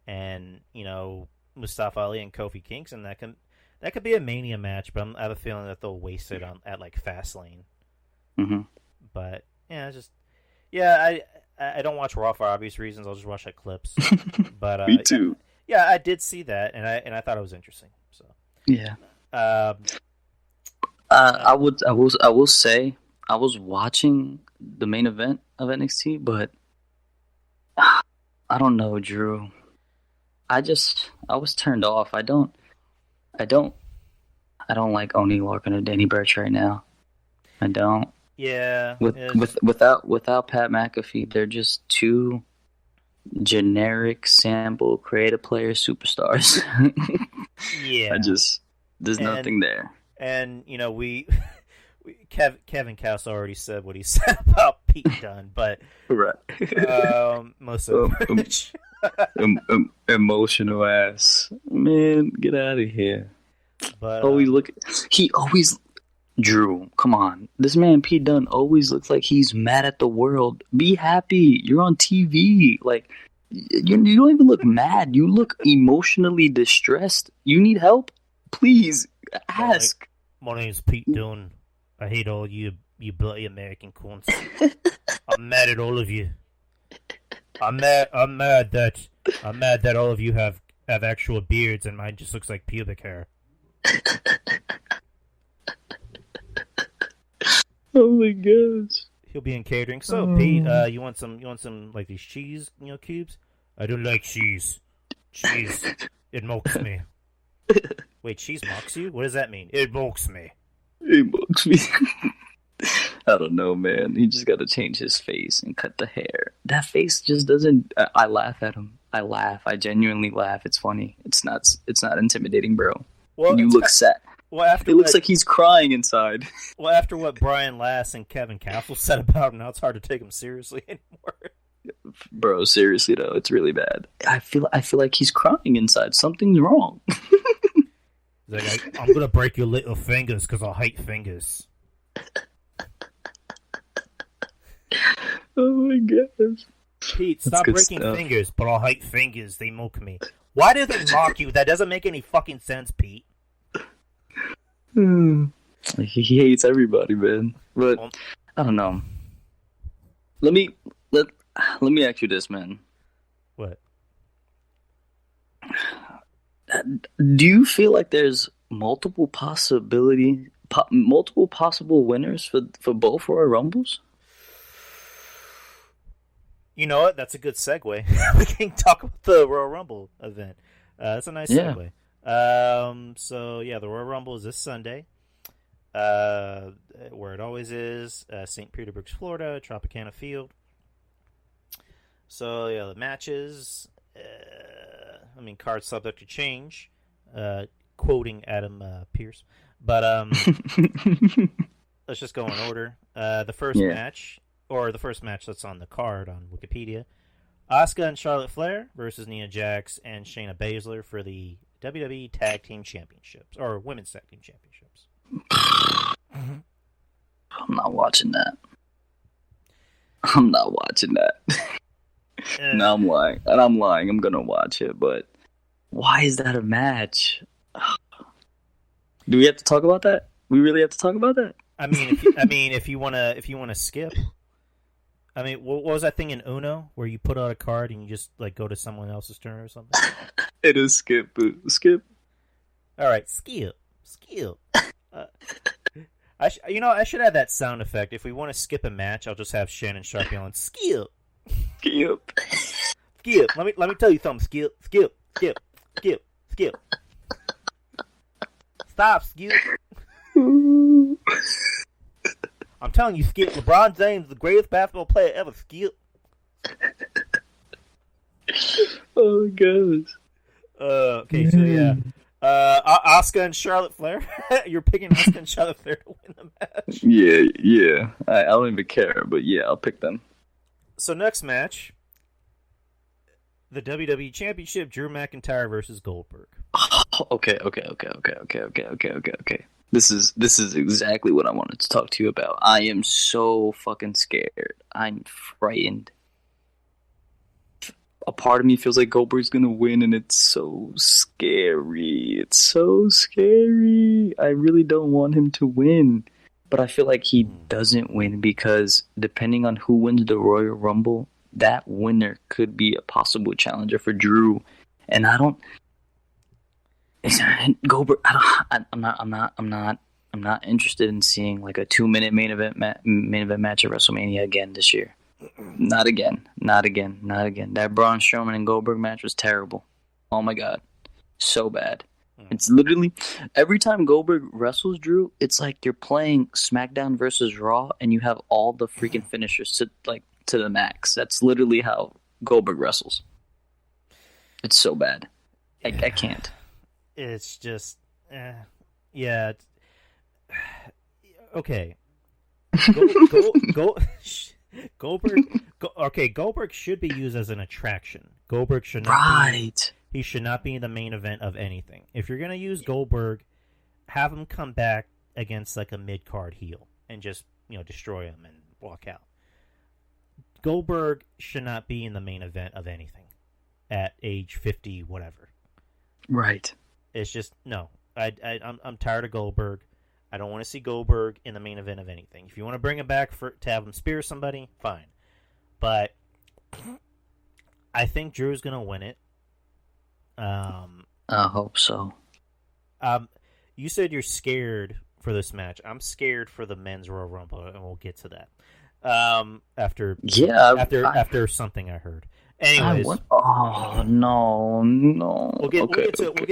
and you know, Mustafa Ali and Kofi Kingston, that could be a Mania match, but I have a feeling that they'll waste it at like Fastlane. Mm-hmm. But yeah, I don't watch Raw for obvious reasons. I'll just watch like clips. But Me too. Yeah, I did see that, and I thought it was interesting. So yeah. I will say I was watching the main event of NXT, but I don't know, Drew. I was turned off. I don't like Oni Lorcan or Danny Burch right now. I don't. Yeah. Without Pat McAfee, they're just two generic sample creative player superstars. Yeah. There's nothing there. And you know Kevin Cass already said what he said about Pete Dunne, but right. Most of emotional ass man, get out of here. But he always Drew, come on. This man Pete Dunne always looks like he's mad at the world. Be happy. You're on TV. Like you don't even look mad. You look emotionally distressed. You need help? Please ask. My name's Pete Dunne. I hate all you bloody American cunts. I'm mad at all of you. I'm mad that all of you have actual beards and mine just looks like pubic hair. Oh my gosh. He'll be in catering. So Pete, you want some like these cheese, cubes? I don't like cheese. Cheese, it mocks me. Wait, cheese mocks you? What does that mean? It mocks me. It mocks me. I don't know, man. He just got to change his face and cut the hair. That face just doesn't. I laugh at him. I laugh. I genuinely laugh. It's funny. It's not intimidating, bro. Well, you look sad. Well, it looks like he's crying inside. Well, after what Brian Lass and Kevin Castle said about him, now it's hard to take him seriously anymore. Bro, seriously though, it's really bad. I feel like he's crying inside. Something's wrong. Like, I'm gonna break your little fingers because I hate fingers. Oh my gosh. Pete, stop breaking fingers, but I hate fingers. They mock me. Why do they mock you? That doesn't make any fucking sense, Pete. He hates everybody, man. But I don't know. Let me ask you this, man. What? Do you feel like there's multiple possible winners for both Royal Rumbles? You know what? That's a good segue. We can talk about the Royal Rumble event. That's a nice segue. So yeah, the Royal Rumble is this Sunday, where it always is, St. Petersburg, Florida, Tropicana Field. So yeah, the matches. Cards subject to change. Quoting Adam Pierce, but let's just go in order. The first match, or the first match that's on the card on Wikipedia, Asuka and Charlotte Flair versus Nia Jax and Shayna Baszler for the WWE Tag Team Championships, or Women's Tag Team Championships. I'm not watching that. No, I'm lying. And I'm lying. I'm gonna watch it, but why is that a match? Do we have to talk about that? We really have to talk about that? If you wanna skip. What was that thing in Uno where you put out a card and you just like go to someone else's turn or something? It is skip. Skip. All right, skip. I should have that sound effect. If we want to skip a match, I'll just have Shannon Sharp yelling skip. Skip. Let me tell you something. Skip. Stop, Skip. I'm telling you, Skip. LeBron James is the greatest basketball player ever, Skip. Oh, gosh. Okay, so yeah. Asuka and Charlotte Flair. You're picking Asuka and Charlotte Flair to win the match. Yeah. I don't even care, but yeah, I'll pick them. So next match, the WWE Championship: Drew McIntyre versus Goldberg. Okay. This is exactly what I wanted to talk to you about. I am so fucking scared. I'm frightened. A part of me feels like Goldberg's gonna win, and it's so scary. It's so scary. I really don't want him to win. But I feel like he doesn't win because depending on who wins the Royal Rumble, that winner could be a possible challenger for Drew. And I don't... Goldberg... I'm not interested in seeing like a 2-minute main event match at WrestleMania again this year. Not again. That Braun Strowman and Goldberg match was terrible. Oh my god. So bad. It's literally... Every time Goldberg wrestles Drew, it's like you're playing SmackDown versus Raw and you have all the freaking finishers to the max. That's literally how Goldberg wrestles. It's so bad. I can't. It's just... yeah. Okay. Goldberg should be used as an attraction. Goldberg should not he should not be in the main event of anything. If you're going to use Goldberg, have him come back against like a mid-card heel and just, destroy him and walk out. Goldberg should not be in the main event of anything at age 50 whatever. Right. It's just no. I'm tired of Goldberg. I don't want to see Goldberg in the main event of anything. If you want to bring him back to have him spear somebody, fine. But I think Drew's going to win it. I hope so. You said you're scared for this match. I'm scared for the men's Royal Rumble, and we'll get to that. After something I heard. Anyways, no. We'll get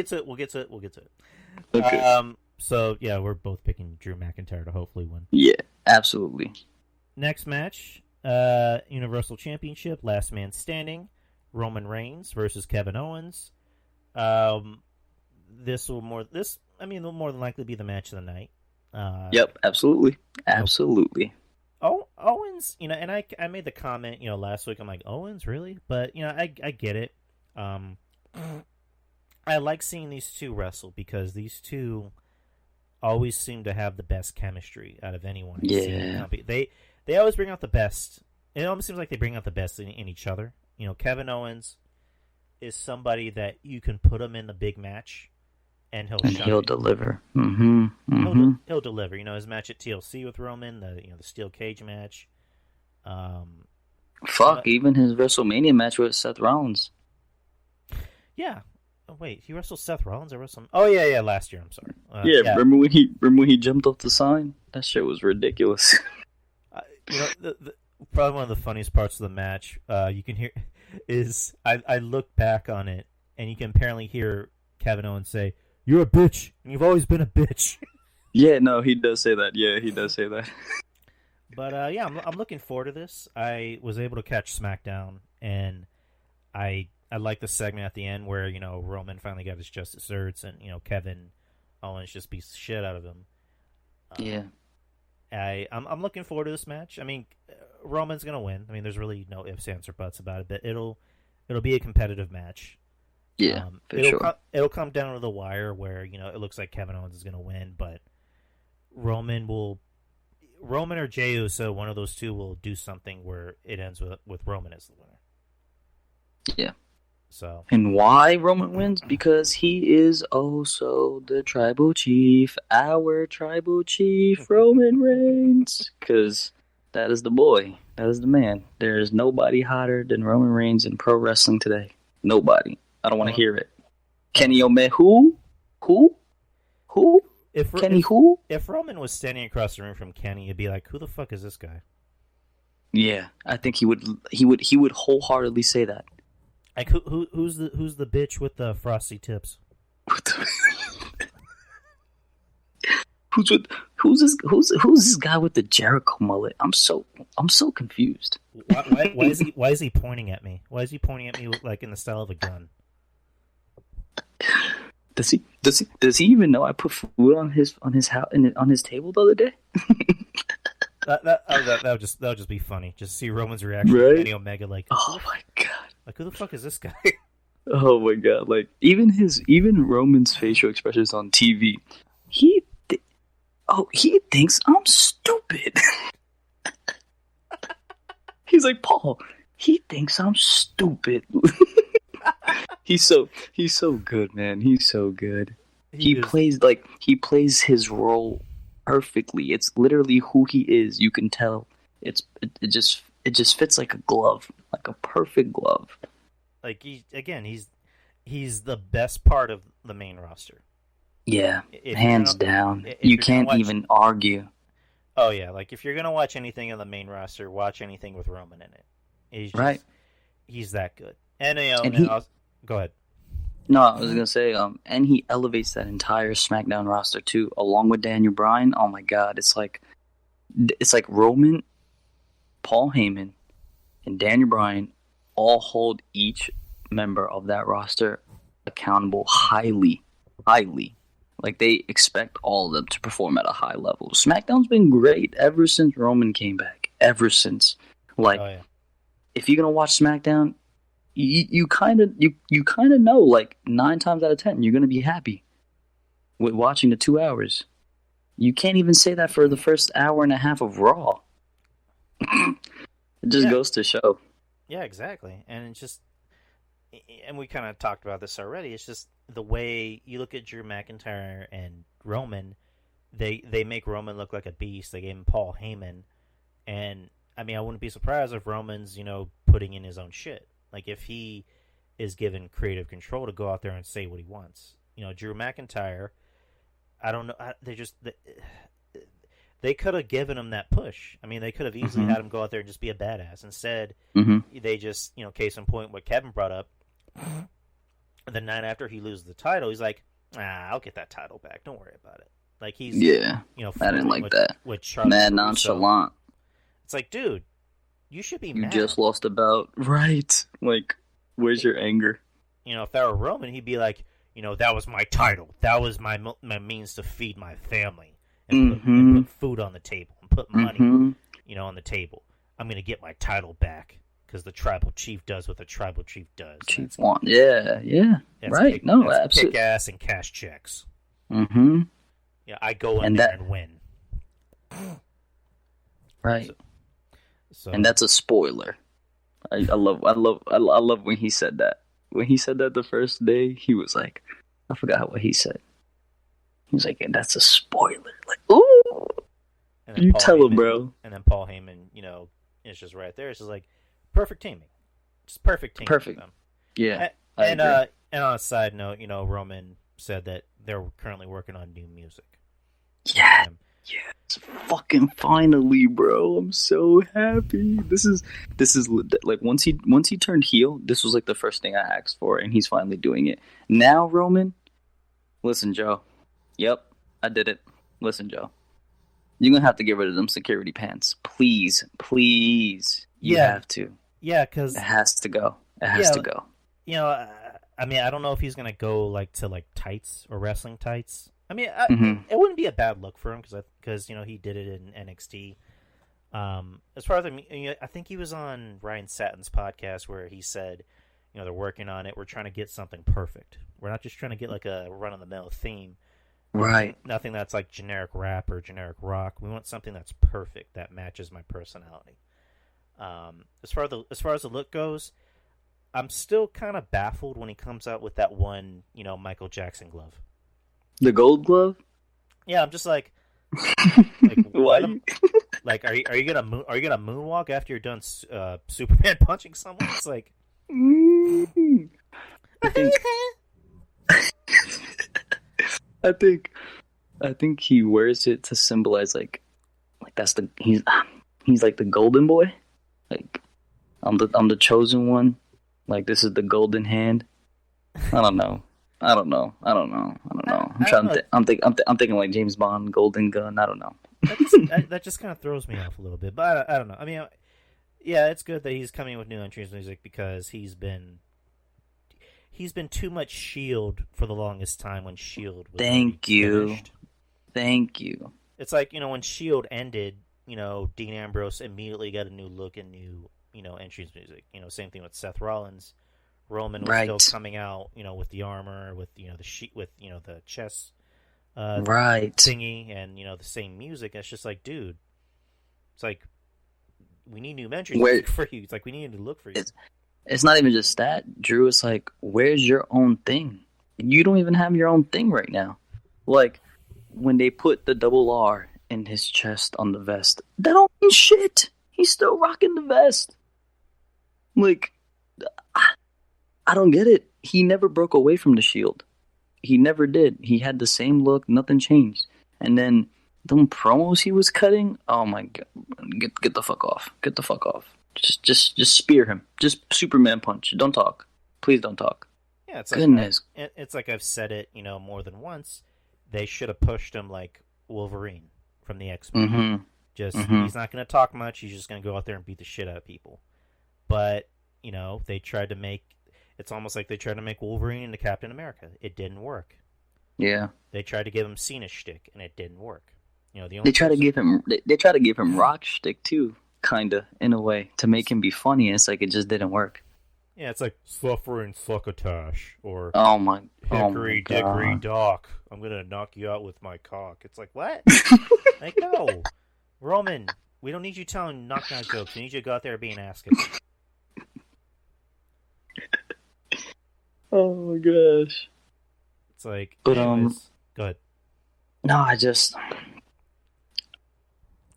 to it. Okay. So yeah, we're both picking Drew McIntyre to hopefully win. Yeah, absolutely. Next match, Universal Championship, last man standing, Roman Reigns versus Kevin Owens. This will more than likely be the match of the night. Yep, absolutely. Owens, and I made the comment, last week. I'm like, Owens, really? But I get it. I like seeing these two wrestle because these two always seem to have the best chemistry out of anyone. Yeah. They always bring out the best. It almost seems like they bring out the best in each other. Kevin Owens is somebody that you can put him in the big match, and he'll deliver. He'll deliver. His match at TLC with Roman, the steel cage match. Even his WrestleMania match with Seth Rollins. Yeah. Oh, wait, he wrestled Seth Rollins at WrestleMania? Oh yeah, last year. I'm sorry. Yeah, remember when he jumped off the sign? That shit was ridiculous. Probably one of the funniest parts of the match you can hear is I look back on it and you can apparently hear Kevin Owens say, "You're a bitch, and you've always been a bitch." Yeah, no, he does say that. Yeah, he does say that. But I'm looking forward to this. I was able to catch SmackDown, and I like the segment at the end where Roman finally got his just desserts, and Kevin Owens just beats the shit out of him. Yeah. I'm looking forward to this match. I mean, Roman's gonna win. I mean, there's really no ifs, ands, or buts about it. But it'll be a competitive match. Yeah, it'll come down to the wire where it looks like Kevin Owens is gonna win, but Roman or Jey Uso, one of those two will do something where it ends with Roman as the winner. Yeah. So. And why Roman wins? Because he is also the tribal chief, our tribal chief, Roman Reigns. Because that is the boy. That is the man. There is nobody hotter than Roman Reigns in pro wrestling today. Nobody. I don't want to hear it. Kenny Omega. Who? Who? If Roman was standing across the room from Kenny, you'd be like, "Who the fuck is this guy?" Yeah, I think he would wholeheartedly say that. Like who's the bitch with the frosty tips? who's this guy with the Jericho mullet? I'm so confused. Why is he pointing at me? Why is he pointing at me like in the style of a gun? Does he even know I put food on his table the other day? that would just be funny. Just see Roman's reaction right? to Kenny Omega, like, oh my god, like who the fuck is this guy? Oh my god, like even Roman's facial expressions on TV, he thinks I'm stupid. He's like, Paul, he thinks I'm stupid. He's so good, man. He's so good. He plays his role perfectly. It's literally who he is. You can tell. It just fits like a glove, like a perfect glove. Like he's the best part of the main roster. Yeah, hands down. You can't even argue. Oh yeah, like if you're gonna watch anything in the main roster, watch anything with Roman in it. He's that good. And go ahead. No, I was gonna say, and he elevates that entire SmackDown roster too, along with Daniel Bryan. Oh my God, it's like Roman, Paul Heyman, and Daniel Bryan all hold each member of that roster accountable highly. Like they expect all of them to perform at a high level. SmackDown's been great ever since Roman came back. Ever since, if you're gonna watch SmackDown, you kind of know, like 9 times out of 10 you're gonna be happy with watching the 2 hours. You can't even say that for the first hour and a half of Raw. It just goes to show. Yeah, exactly. And it's just, and we kind of talked about this already. It's just the way you look at Drew McIntyre and Roman. They make Roman look like a beast. They gave him Paul Heyman, and I mean, I wouldn't be surprised if Roman's putting in his own shit. Like if he is given creative control to go out there and say what he wants. Drew McIntyre, I don't know. They could have given him that push. I mean, they could have easily had him go out there and just be a badass. Instead, they just, case in point, what Kevin brought up, the night after he loses the title, he's like, I'll get that title back. Don't worry about it. Like he's, I didn't like that. With Charlie mad Caruso. Nonchalant. It's like, dude, you should be mad. You just lost a bout. Right. Like, where's your anger? If that were Roman, he'd be like, that was my title. That was my means to feed my family. And put food on the table and put money, on the table. I'm gonna get my title back because the tribal chief does what the tribal chief does. Chief want, yeah, right? Absolutely. Kick ass and cash checks. Yeah, I go in there and win. Right. So, and that's a spoiler. I love when he said that. When he said that the first day, he was like, I forgot what he said. He was like, and that's a spoiler. Like, ooh! You tell him, bro. And then Paul Heyman, it's just right there. It's just like, perfect teaming. Just perfect teaming. Perfect. Them. Yeah. And on a side note, Roman said that they're currently working on new music. Yeah. Yes. Fucking finally, bro. I'm so happy. This is like once he turned heel, this was like the first thing I asked for, and he's finally doing it. Now, Roman, listen, Joe. Yep, I did it. Listen, Joe. You're going to have to get rid of them security pants. Please. You have to. Yeah, because it has to go. It has to go. I mean, I don't know if he's going to go to tights or wrestling tights. I mean, it wouldn't be a bad look for him because he did it in NXT. As far as I think he was on Ryan Satin's podcast where he said, they're working on it. We're trying to get something perfect. We're not just trying to get like a run-of-the-mill theme. Right. Nothing that's like generic rap or generic rock. We want something that's perfect that matches my personality. As far as the look goes, I'm still kind of baffled when he comes out with that one, Michael Jackson glove. The gold glove? Yeah, I'm just like why? Like, are you gonna moonwalk after you're done Superman punching someone? It's like, I think he wears it to symbolize like that's he's like the golden boy. Like I'm the chosen one. Like this is the golden hand. I don't know. I don't know. I don't know. I'm thinking like James Bond, Golden Gun. I don't know. That just kind of throws me off a little bit. But I don't know. I mean, yeah, it's good that he's coming with new entrance music because he's been too much Shield for the longest time when Shield was Thank you. finished. Thank you. It's like, when Shield ended, Dean Ambrose immediately got a new look and new, entrance music. Same thing with Seth Rollins. Roman was still coming out, with the armor, with the sheet, with the chest, thingy, and the same music. It's just like, dude, it's like we need new entrance music for you. It's like we need to look for you. It's not even just that, Drew. It's like, where's your own thing? You don't even have your own thing right now. Like, when they put the double R in his chest on the vest, that don't mean shit. He's still rocking the vest. Like, I don't get it. He never broke away from the Shield. He never did. He had the same look. Nothing changed. And then, them promos he was cutting, oh my god. Get the fuck off. Get the fuck off. Just spear him. Just Superman punch. Don't talk. Please don't talk. Yeah, it's like, goodness. It's like I've said it, more than once. They should have pushed him like Wolverine from the X-Men. Mm-hmm. He's not going to talk much. He's just going to go out there and beat the shit out of people. But they tried to make. It's almost like they tried to make Wolverine into Captain America. It didn't work. Yeah. They tried to give him Cena shtick, and it didn't work. They try to give him rock shtick too. Kinda, in a way, to make him be funny, and it's like it just didn't work. Yeah, it's like suffering succotash, or hickory dickory dock. I'm gonna knock you out with my cock. It's like, what? Like, no, Roman, we don't need you telling knock jokes. We need you to go out there and be an ass kicker. Oh my gosh! It's like, but anyways, go ahead. No,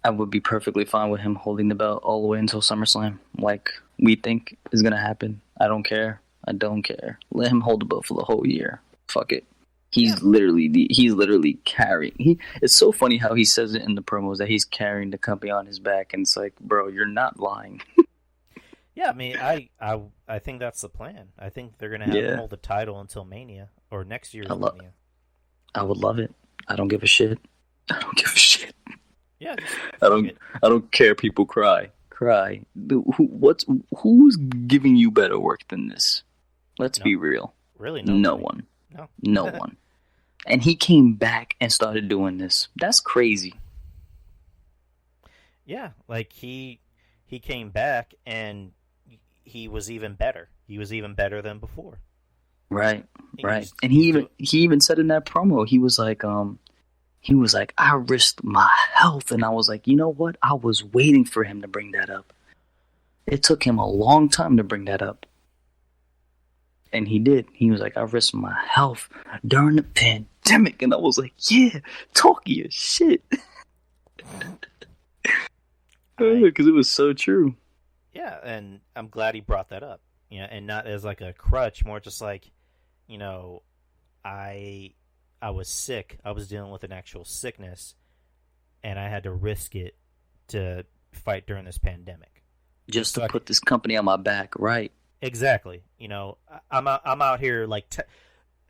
I would be perfectly fine with him holding the belt all the way until SummerSlam, like we think is gonna happen. I don't care. Let him hold the belt for the whole year. Fuck it. He's literally carrying. It's so funny how he says it in the promos that he's carrying the company on his back, and it's like, bro, you're not lying. Yeah, I mean, I think that's the plan. I think they're gonna have him hold the title until Mania or next year's Mania. I would love it. I don't give a shit. Yeah, I don't care. People cry. Who's giving you better work than this? Let's be real. Really, no one. No one. And he came back and started doing this. That's crazy. Yeah, like he came back and he was even better. He was even better than before. Right. And he even said in that promo, he was like, I risked my health. And I was like, you know what? I was waiting for him to bring that up. It took him a long time to bring that up. And he did. He was like, I risked my health during the pandemic. And I was like, yeah, talk your shit. Because it was so true. Yeah, and I'm glad he brought that up. And not as like a crutch, more just like, I was sick. I was dealing with an actual sickness, and I had to risk it to fight during this pandemic. Just to put this company on my back, right? Exactly. I'm out here like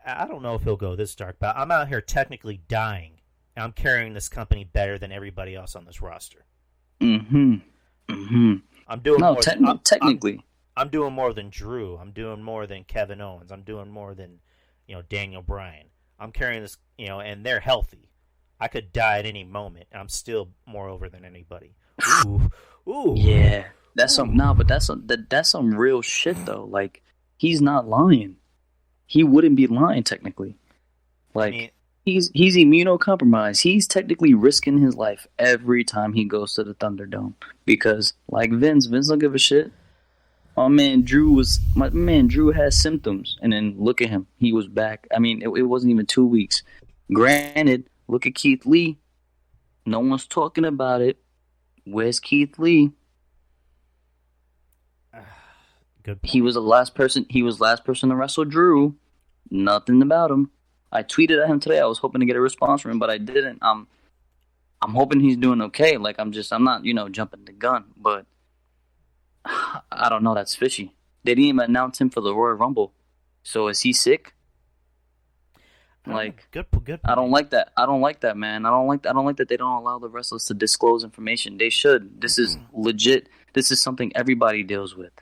I don't know if he'll go this dark, but I'm out here technically dying. And I'm carrying this company better than everybody else on this roster. I'm doing technically. I'm doing more than Drew. I'm doing more than Kevin Owens. I'm doing more than Daniel Bryan. I'm carrying this, and they're healthy. I could die at any moment. I'm still more over than anybody. Ooh. Yeah. That's some real shit though. Like, he's not lying. He wouldn't be lying technically. Like, he's immunocompromised. He's technically risking his life every time he goes to the Thunderdome because, like Vince don't give a shit. My man Drew has symptoms, and then look at him. He was back. I mean, it wasn't even 2 weeks. Granted, look at Keith Lee. No one's talking about it. Where's Keith Lee? Good point. He was the last person. He was last person to wrestle Drew. Nothing about him. I tweeted at him today. I was hoping to get a response from him, but I didn't. I'm hoping he's doing okay. Like, I'm not, jumping the gun, but I don't know. That's fishy. They didn't even announce him for the Royal Rumble. So is he sick? Like, good. I don't like that. I don't like that, man. I don't like that they don't allow the wrestlers to disclose information. They should. This is legit. This is something everybody deals with.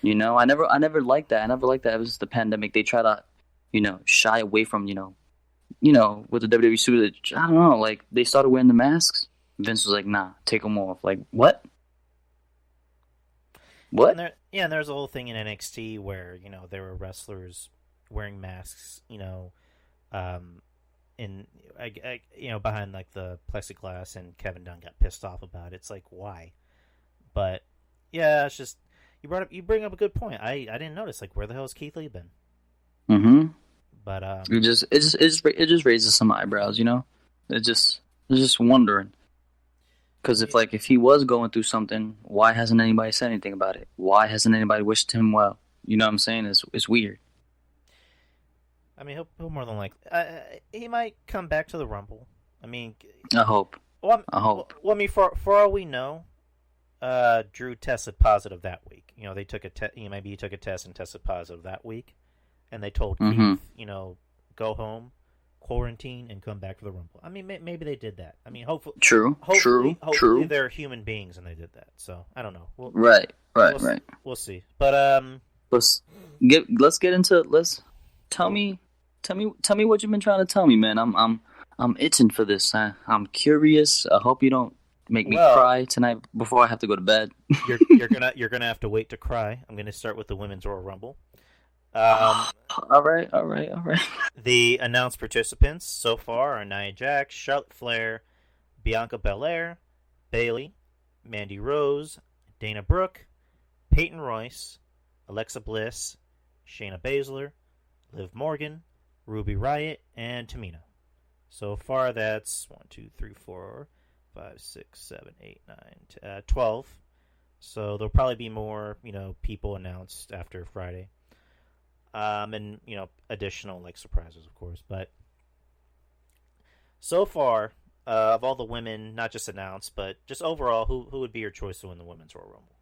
You know, I never liked that. I never liked that. It was the pandemic. They try to, shy away from, with the WWE Super. I don't know. Like, they started wearing the masks. Vince was like, "Nah, take them off." Like, what? What? And there's a whole thing in NXT where there were wrestlers wearing masks, in behind like the plexiglass, and Kevin Dunn got pissed off about it. It's like, why? But yeah, it's just you bring up a good point. I didn't notice, like, where the hell has Keith Lee been? Mm-hmm. But it just raises some eyebrows, It's just wondering. Because if he was going through something, why hasn't anybody said anything about it? Why hasn't anybody wished him well? You know what I'm saying? It's weird. I mean, he'll more than likely he might come back to the Rumble. I mean, I hope. I hope. Well, I mean, for all we know, Drew tested positive that week. They took a test. Maybe he took a test and tested positive that week, and they told Keith, go home, quarantine, and come back for the Rumble. I mean, maybe they did that. I mean, hopefully, True. they're human beings and they did that. So I don't know. Right. We'll see. But let's tell me what you've been trying to tell me, man. I'm itching for this. I'm curious. I hope you don't make me cry tonight before I have to go to bed. you're gonna have to wait to cry. I'm gonna start with the Women's Royal Rumble. All right. The announced participants so far are Nia Jax, Charlotte Flair, Bianca Belair, Bayley, Mandy Rose, Dana Brooke, Peyton Royce, Alexa Bliss, Shayna Baszler, Liv Morgan, Ruby Riott, and Tamina. So far, that's 1, 2, 3, 4, 5, 6, 7, 8, 9, 12. So there'll probably be more, people announced after Friday. And additional surprises, of course. But so far, of all the women, not just announced, but just overall, who would be your choice to win the Women's Royal Rumble?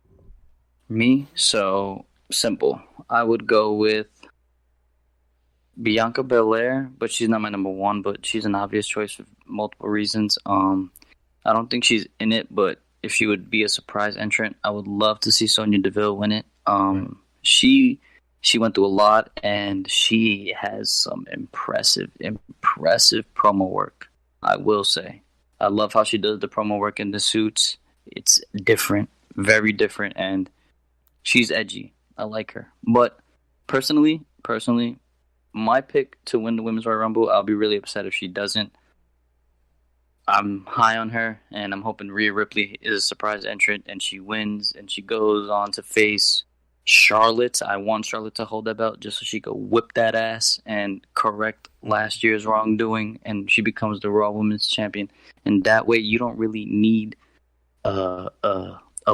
Me? So simple. I would go with Bianca Belair, but she's not my number one. But she's an obvious choice for multiple reasons. I don't think she's in it, but if she would be a surprise entrant, I would love to see Sonya Deville win it. Right. She went through a lot, and she has some impressive promo work, I will say. I love how she does the promo work in the suits. It's different, very different, and she's edgy. I like her. But personally, my pick to win the Women's Royal Rumble, I'll be really upset if she doesn't. I'm high on her, and I'm hoping Rhea Ripley is a surprise entrant, and she wins, and she goes on to face Charlotte. I want Charlotte to hold that belt just so she could whip that ass and correct last year's wrongdoing, and she becomes the Raw Women's Champion. And that way, you don't really need a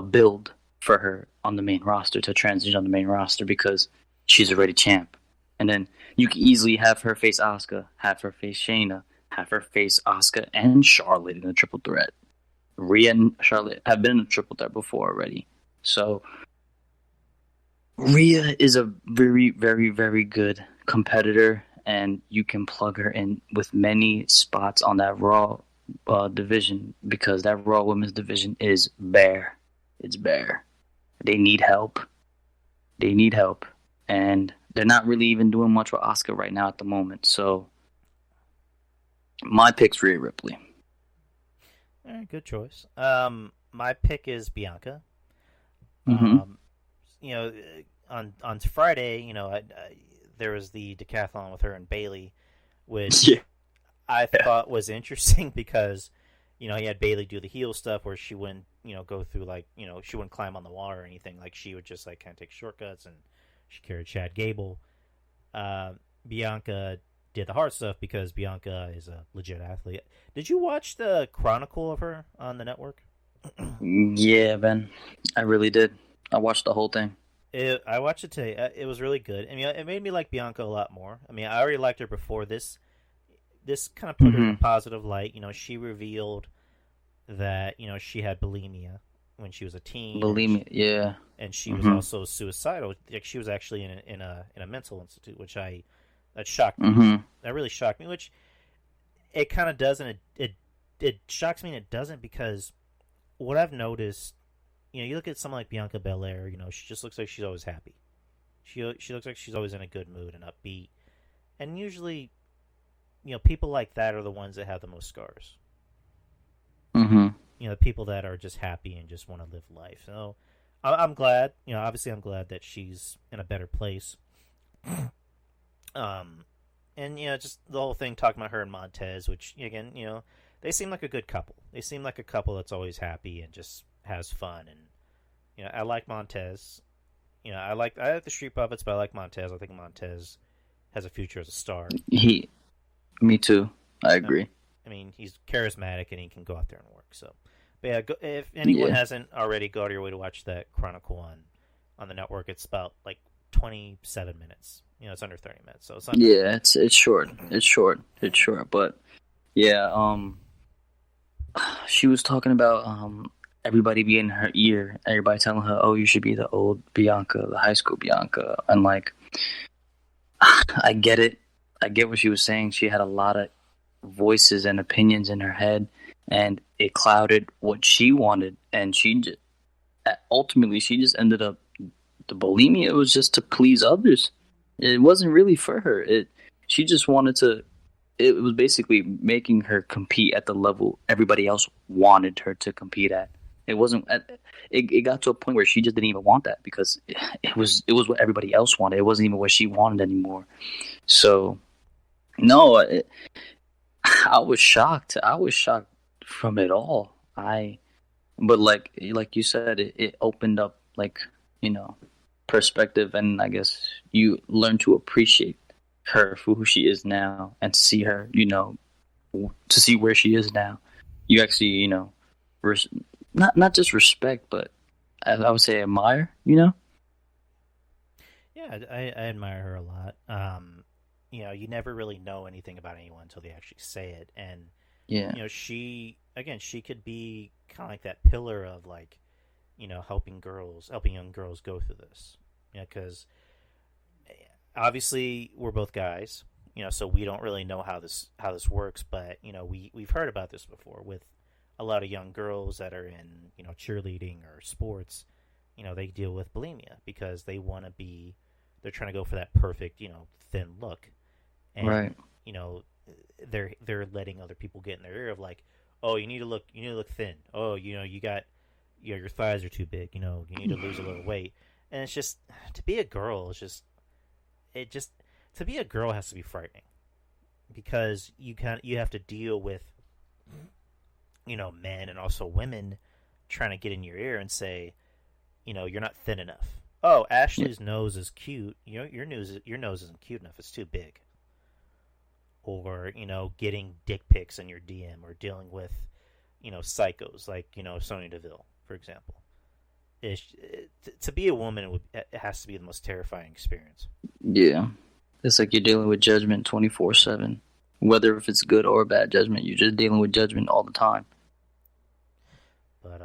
build for her on the main roster to transition on the main roster because she's already champ. And then you can easily have her face Asuka, have her face Shayna, have her face Asuka and Charlotte in a triple threat. Rhea and Charlotte have been in a triple threat before already. So Rhea is a very, very, very good competitor, and you can plug her in with many spots on that Raw division because that Raw Women's division is bare. It's bare. They need help. And they're not really even doing much with Asuka right now at the moment. So my pick's Rhea Ripley. All right, good choice. My pick is Bianca. Mm-hmm. On Friday, there was the decathlon with her and Bayley, which I thought was interesting because, he had Bayley do the heel stuff where she wouldn't, go through she wouldn't climb on the wall or anything. Like she would just kind of take shortcuts, and she carried Chad Gable. Bianca did the hard stuff because Bianca is a legit athlete. Did you watch the Chronicle of her on the network? Yeah, Ben, I really did. I watched the whole thing. I watched it today. It was really good. I mean, it made me like Bianca a lot more. I mean, I already liked her before this. This kind of put her in a positive light. She revealed that she had bulimia when she was a teen. Bulimia, and she was also suicidal. Like she was actually in a mental institute, which I That shocked me. Mm-hmm. That really shocked me, which it kind of does, and it shocks me and it doesn't, because what I've noticed, you look at someone like Bianca Belair, she just looks like she's always happy. She looks like she's always in a good mood and upbeat. And usually, people like that are the ones that have the most scars. Mm-hmm. The people that are just happy and just want to live life. So I'm glad, obviously I'm glad that she's in a better place. And, just the whole thing talking about her and Montez, which, again, they seem like a good couple. They seem like a couple that's always happy and just has fun. And, I like Montez. I like the Street Profits, but I like Montez. I think Montez has a future as a star. Me too. I agree. I mean, he's charismatic and he can go out there and work. So, but yeah, if anyone hasn't already, go out of your way to watch that Chronicle on the network. It's about like 27 minutes. It's under 30 minutes, so it's not. Yeah, it's short. It's short. But yeah, she was talking about everybody being in her ear, everybody telling her, "Oh, you should be the old Bianca, the high school Bianca," and like, I get it. I get what she was saying. She had a lot of voices and opinions in her head, and it clouded what she wanted, and ultimately she just ended up, the bulimia was just to please others. It wasn't really for her. She just wanted to. It was basically making her compete at the level everybody else wanted her to compete at. It wasn't. It got to a point where she just didn't even want that, because it was what everybody else wanted. It wasn't even what she wanted anymore. So, no, I was shocked. I was shocked from it all. But like you said, it opened up, like, perspective, and I guess you learn to appreciate her for who she is now, and to see her, to see where she is now. You actually, not just respect, but I would say admire. Yeah, I admire her a lot. You never really know anything about anyone until they actually say it, and yeah, she could be kind of like that pillar of, like, helping young girls go through this. Because obviously we're both guys, so we don't really know how this works, but we've heard about this before with a lot of young girls that are in cheerleading or sports. They deal with bulimia because they're trying to go for that perfect thin look, and right. They're letting other people get in their ear of, like, oh, you need to look thin, oh, you got your thighs are too big, you need to lose a little weight. And it's just, to be a girl, to be a girl has to be frightening, because you have to deal with men and also women trying to get in your ear and say, you're not thin enough. Oh, Ashley's nose is cute. Your nose isn't cute enough. It's too big. Or getting dick pics in your DM, or dealing with psychos like Sonya Deville, for example. To be a woman, it has to be the most terrifying experience. Yeah, it's like you're dealing with judgment 24/7, whether if it's good or bad judgment. You're just dealing with judgment all the time. But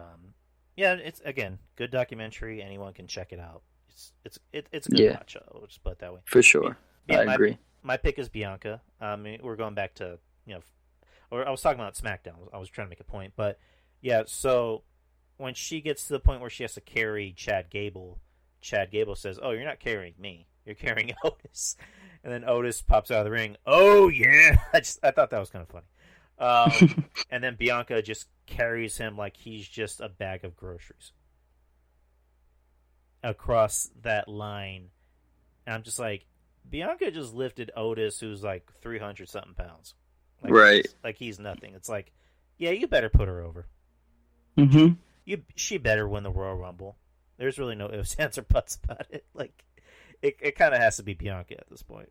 yeah, it's, again, good documentary. Anyone can check it out. It's a good watch. I'll just put it that way. For sure, I agree. My pick is Bianca. We're going back to or I was talking about SmackDown. I was trying to make a point, but yeah. So when she gets to the point where she has to carry Chad Gable says, "Oh, you're not carrying me. You're carrying Otis." And then Otis pops out of the ring. Oh yeah, I thought that was kind of funny. And then Bianca just carries him like he's just a bag of groceries across that line. And I'm just like, Bianca just lifted Otis, who's like 300 something pounds. Like, right. Like he's nothing. It's like, yeah, you better put her over. Mm-hmm. She better win the Royal Rumble. There's really no ifs, ands, or buts about it. Like, it kind of has to be Bianca at this point.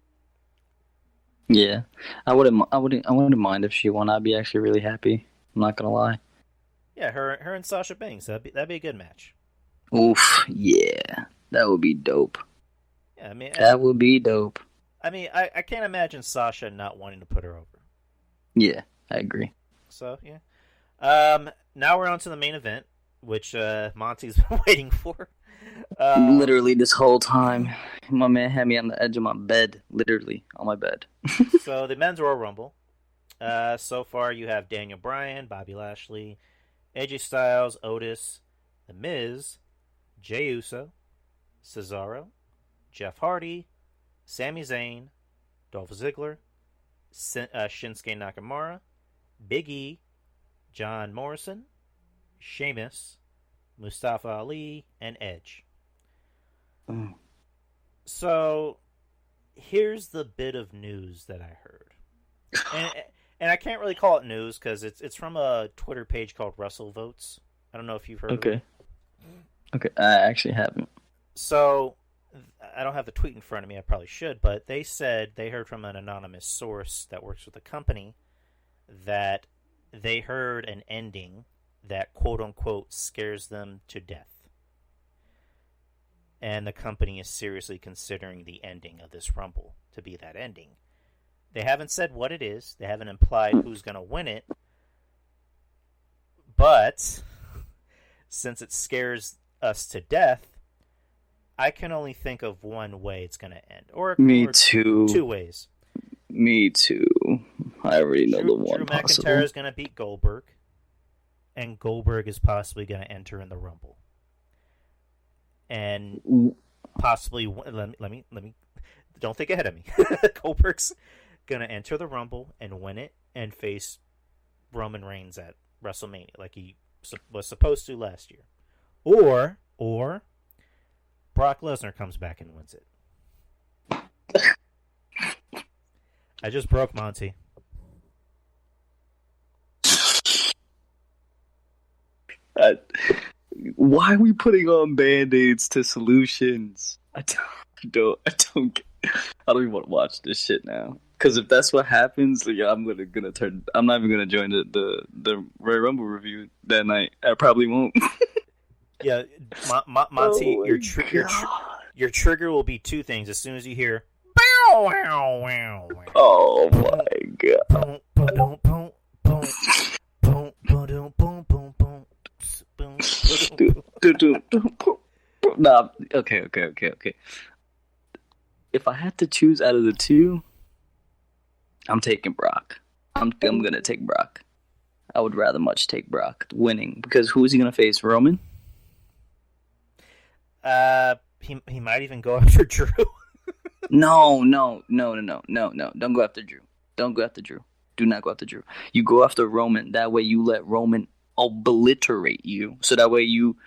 Yeah, I wouldn't mind if she won. I'd be actually really happy. I'm not gonna lie. Yeah, her and Sasha Banks. That'd be a good match. Oof, yeah, that would be dope. Yeah, I mean, that would be dope. I mean, I can't imagine Sasha not wanting to put her over. Yeah, I agree. So yeah. Now we're on to the main event, which Monty's been waiting for. Literally this whole time, my man had me on the edge of my bed. Literally on my bed. So the men's Royal Rumble. So far you have Daniel Bryan, Bobby Lashley, AJ Styles, Otis, The Miz, Jey Uso, Cesaro, Jeff Hardy, Sami Zayn, Dolph Ziggler, Shinsuke Nakamura, Big E, John Morrison, Sheamus, Mustafa Ali, and Edge. So, here's the bit of news that I heard. And I can't really call it news because it's from a Twitter page called Russell Votes. I don't know if you've heard of it. Okay, I actually haven't. So, I don't have the tweet in front of me. I probably should, but they said they heard from an anonymous source that works with the company that they heard an ending that quote-unquote scares them to death. And the company is seriously considering the ending of this Rumble to be that ending. They haven't said what it is. They haven't implied who's going to win it. But since it scares us to death, I can only think of one way it's going to end. Me too. Two ways. Me too. I already know the one Drew possible. McIntyre is going to beat Goldberg, and Goldberg is possibly going to enter in the Rumble. And possibly, let me. Don't think ahead of me. Goldberg's going to enter the Rumble and win it and face Roman Reigns at WrestleMania, like he was supposed to last year. Or Brock Lesnar comes back and wins it. I just broke Monty. Why are we putting on band-aids to solutions? I don't even want to watch this shit now. Because if that's what happens, yeah, I'm not even gonna join the Royal Rumble review that night. I probably won't. Yeah, Monty, your trigger will be two things. As soon as you hear, oh my god. Nah, okay. If I had to choose out of the two, I'm taking Brock. I'm gonna take Brock. I would rather much take Brock winning because who is he gonna face? Roman? He might even go after Drew. No. Don't go after Drew. Do not go after Drew. You go after Roman. That way you let Roman obliterate you. So that way you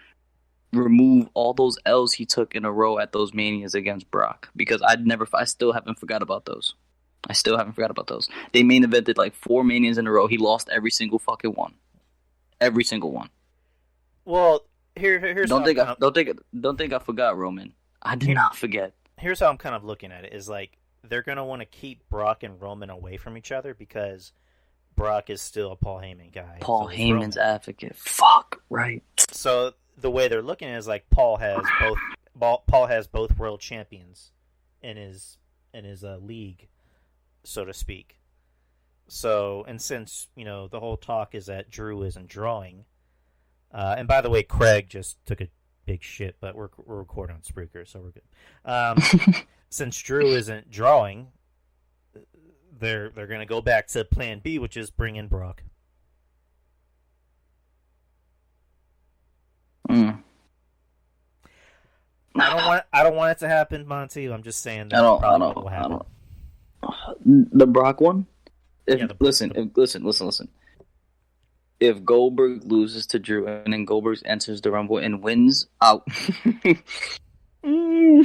remove all those L's he took in a row at those Manias against Brock. Because I still haven't forgot about those. They main evented like 4 Manias in a row. He lost every single fucking one. Every single one. Well, here's don't think I forgot Roman. I did not forget. Here's how I'm kind of looking at it: is like they're gonna want to keep Brock and Roman away from each other because Brock is still a Paul Heyman guy. Paul Heyman's advocate. Fuck right. So the way they're looking at it is like Paul has both world champions in his league, so to speak. So, and since the whole talk is that Drew isn't drawing. And by the way, Craig just took a big shit, but we're recording on Spreaker, so we're good. Since Drew isn't drawing, they're going to go back to Plan B, which is bring in Brock. I don't want it to happen, Monty. I'm just saying that probably what will happen. The Brock one. Listen. If Goldberg loses to Drew and then Goldberg enters the Rumble and wins out, I'm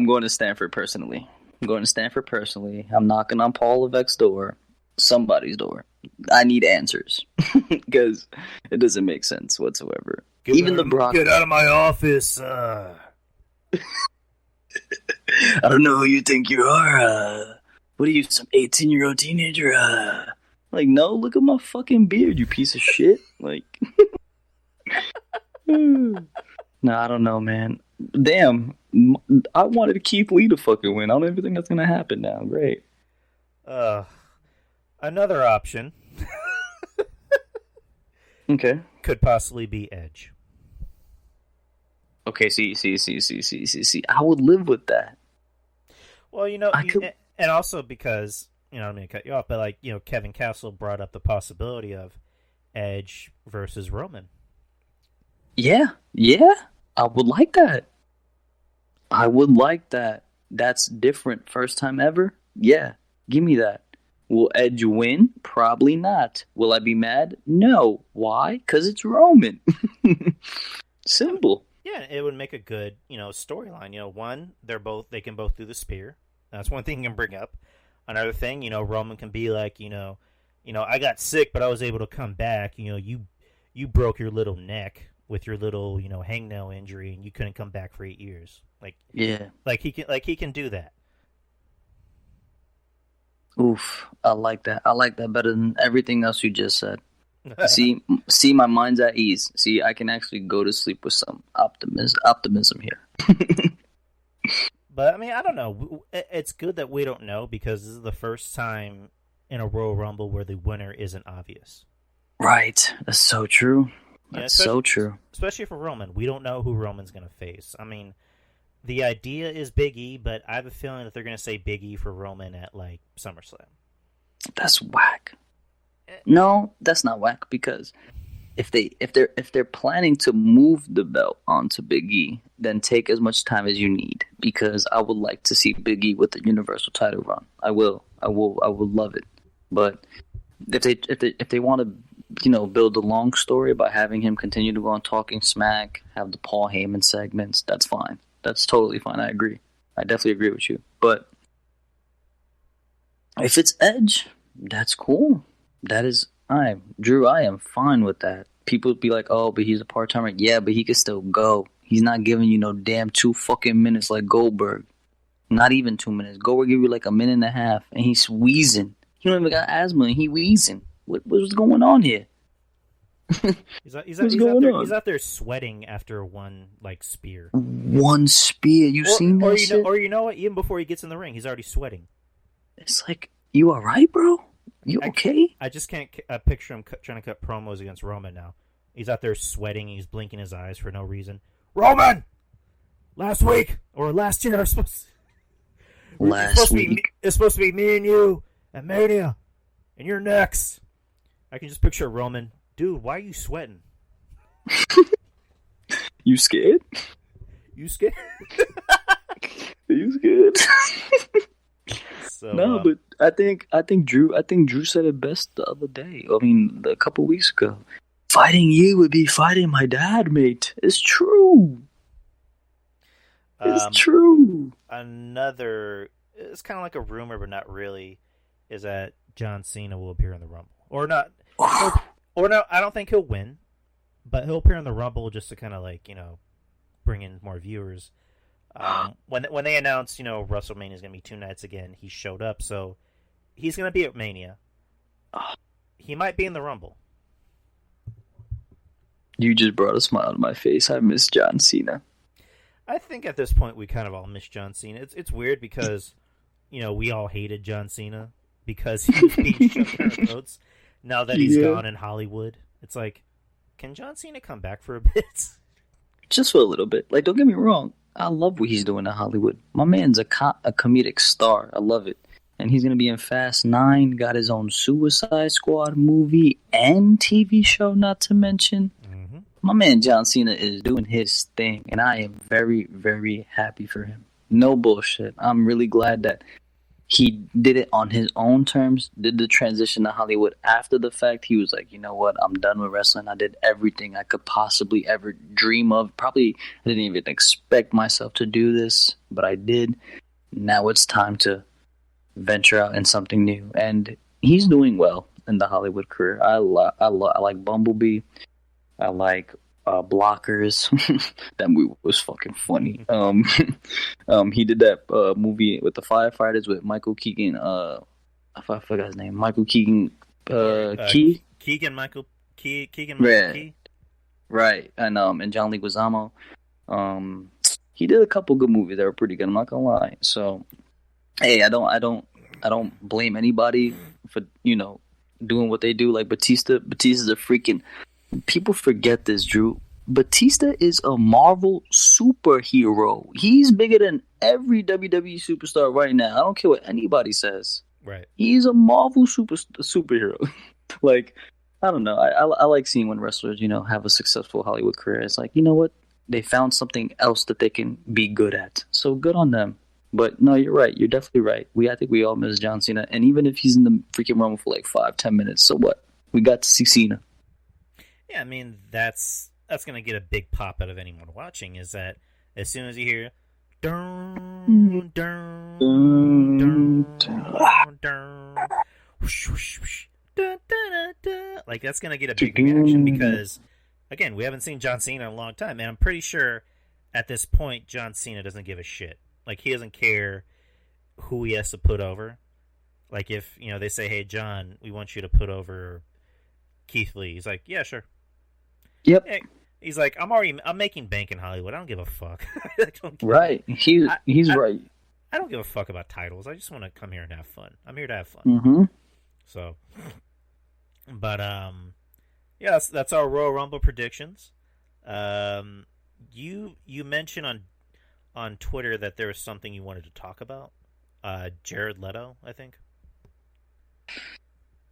going to Stanford personally. I'm knocking on Paul Levesque's door, somebody's door. I need answers because it doesn't make sense whatsoever. Get out of my office. I don't know who you think you are. What are you, some 18-year-old teenager? Like, no, look at my fucking beard, you piece of shit. Like, no, I don't know, man. Damn, I wanted Keith Lee to fucking win. I don't even think that's gonna happen now. Great. Another option Okay. could possibly be Edge. Okay, see. I would live with that. Well, you know, I could. and also because, you know, I don't mean to cut you off, but like, you know, Kevin Castle brought up the possibility of Edge versus Roman. Yeah. I would like that. That's different. First time ever? Yeah. Give me that. Will Edge win? Probably not. Will I be mad? No. Why? Because it's Roman. Simple. Yeah, it would make a good, you know, storyline. You know, one, they can both do the spear. That's one thing you can bring up. Another thing, you know, Roman can be like, you know, I got sick, but I was able to come back. You know, you broke your little neck with your little, you know, hangnail injury, and you couldn't come back for 8 years. Like he can do that. Oof. I like that. I like that better than everything else you just said. See, my mind's at ease. See, I can actually go to sleep with some optimism here. But I mean, I don't know. It's good that we don't know because this is the first time in a Royal Rumble where the winner isn't obvious. Right. That's so true. That's so true. Especially for Roman. We don't know who Roman's going to face. I mean, the idea is Big E, but I have a feeling that they're going to say Big E for Roman at, like, SummerSlam. That's whack. No, that's not whack because if they're planning to move the belt onto Big E, then take as much time as you need because I would like to see Big E with the Universal title run. I will love it. But if they want to, you know, build a long story by having him continue to go on Talking Smack, have the Paul Heyman segments, that's fine. That's totally fine. I agree. I definitely agree with you. But if it's Edge, that's cool. That is, Drew, I am fine with that. People be like, oh, but he's a part-timer. Yeah, but he can still go. He's not giving you no damn 2 fucking minutes like Goldberg. Not even 2 minutes. Goldberg give you like a minute and a half, and he's wheezing. He don't even got asthma, and he wheezing. What's going on here? He's out there sweating after one like spear. One spear. You seen that shit? Or you know what? Even before he gets in the ring, he's already sweating. It's like, you all right, bro? You okay? I just can't picture him trying to cut promos against Roman now. He's out there sweating. He's blinking his eyes for no reason. Roman! Last week! Or last year, it's supposed to be me and you at Mania. And you're next. I can just picture Roman. Dude, why are you sweating? You scared? You scared? You scared? So, no, but I think Drew said it best the other day. I mean, a couple weeks ago. Fighting you would be fighting my dad, mate. It's true. It's true. It's kind of like a rumor, but not really, is that John Cena will appear in the Rumble. Or not. Or no, I don't think he'll win, but he'll appear in the Rumble just to kind of like, you know, bring in more viewers. When they announced, you know, WrestleMania is going to be 2 nights again, he showed up, so he's going to be at Mania. He might be in the Rumble. You just brought a smile to my face. I miss John Cena. I think at this point we kind of all miss John Cena. It's weird because, you know, we all hated John Cena because he was being shoved down our throats. Now that he's gone in Hollywood, it's like, can John Cena come back for a bit? Just for a little bit. Like, don't get me wrong. I love what he's doing in Hollywood. My man's a comedic star. I love it. And he's going to be in Fast 9, got his own Suicide Squad movie and TV show, not to mention. Mm-hmm. My man John Cena is doing his thing, and I am very, very happy for him. No bullshit. I'm really glad that he did it on his own terms, did the transition to Hollywood after the fact. He was like, you know what, I'm done with wrestling. I did everything I could possibly ever dream of. Probably I didn't even expect myself to do this, but I did. Now it's time to venture out in something new. And he's doing well in the Hollywood career. I like Bumblebee. I like Blockers. That movie was fucking funny. He did that movie with the firefighters with Michael Keegan. I forgot his name. Michael Keegan. Keegan Key. Right, and John Leguizamo. He did a couple good movies that were pretty good. I'm not gonna lie. So, hey, I don't blame anybody for, you know, doing what they do. Like Batista. Batista's a freaking People forget this, Drew. Batista is a Marvel superhero. He's bigger than every WWE superstar right now. I don't care what anybody says. Right. He's a Marvel superhero. Like, I don't know. I like seeing when wrestlers, have a successful Hollywood career. It's like, you know what? They found something else that they can be good at. So good on them. But no, you're right. You're definitely right. I think we all miss John Cena. And even if he's in the freaking Rumble for like 5-10 minutes, so what? We got to see Cena. Yeah, I mean, that's going to get a big pop out of anyone watching, is that as soon as you hear dun, dun, dun, dun, dun, whoosh, whoosh, whoosh, dun, dun, dun, dun, like, that's going to get a big reaction because, again, we haven't seen John Cena in a long time, and I'm pretty sure at this point John Cena doesn't give a shit. Like, he doesn't care who he has to put over. Like, if, they say, hey, John, we want you to put over Keith Lee. He's like, yeah, sure. Yep. Hey, he's like, I'm making bank in Hollywood. I don't give a fuck. Right. He's right. I don't give a fuck about titles. I just want to come here and have fun. I'm here to have fun. Mm-hmm. So, but yeah, that's our Royal Rumble predictions. You mentioned on Twitter that there was something you wanted to talk about. Jared Leto, I think.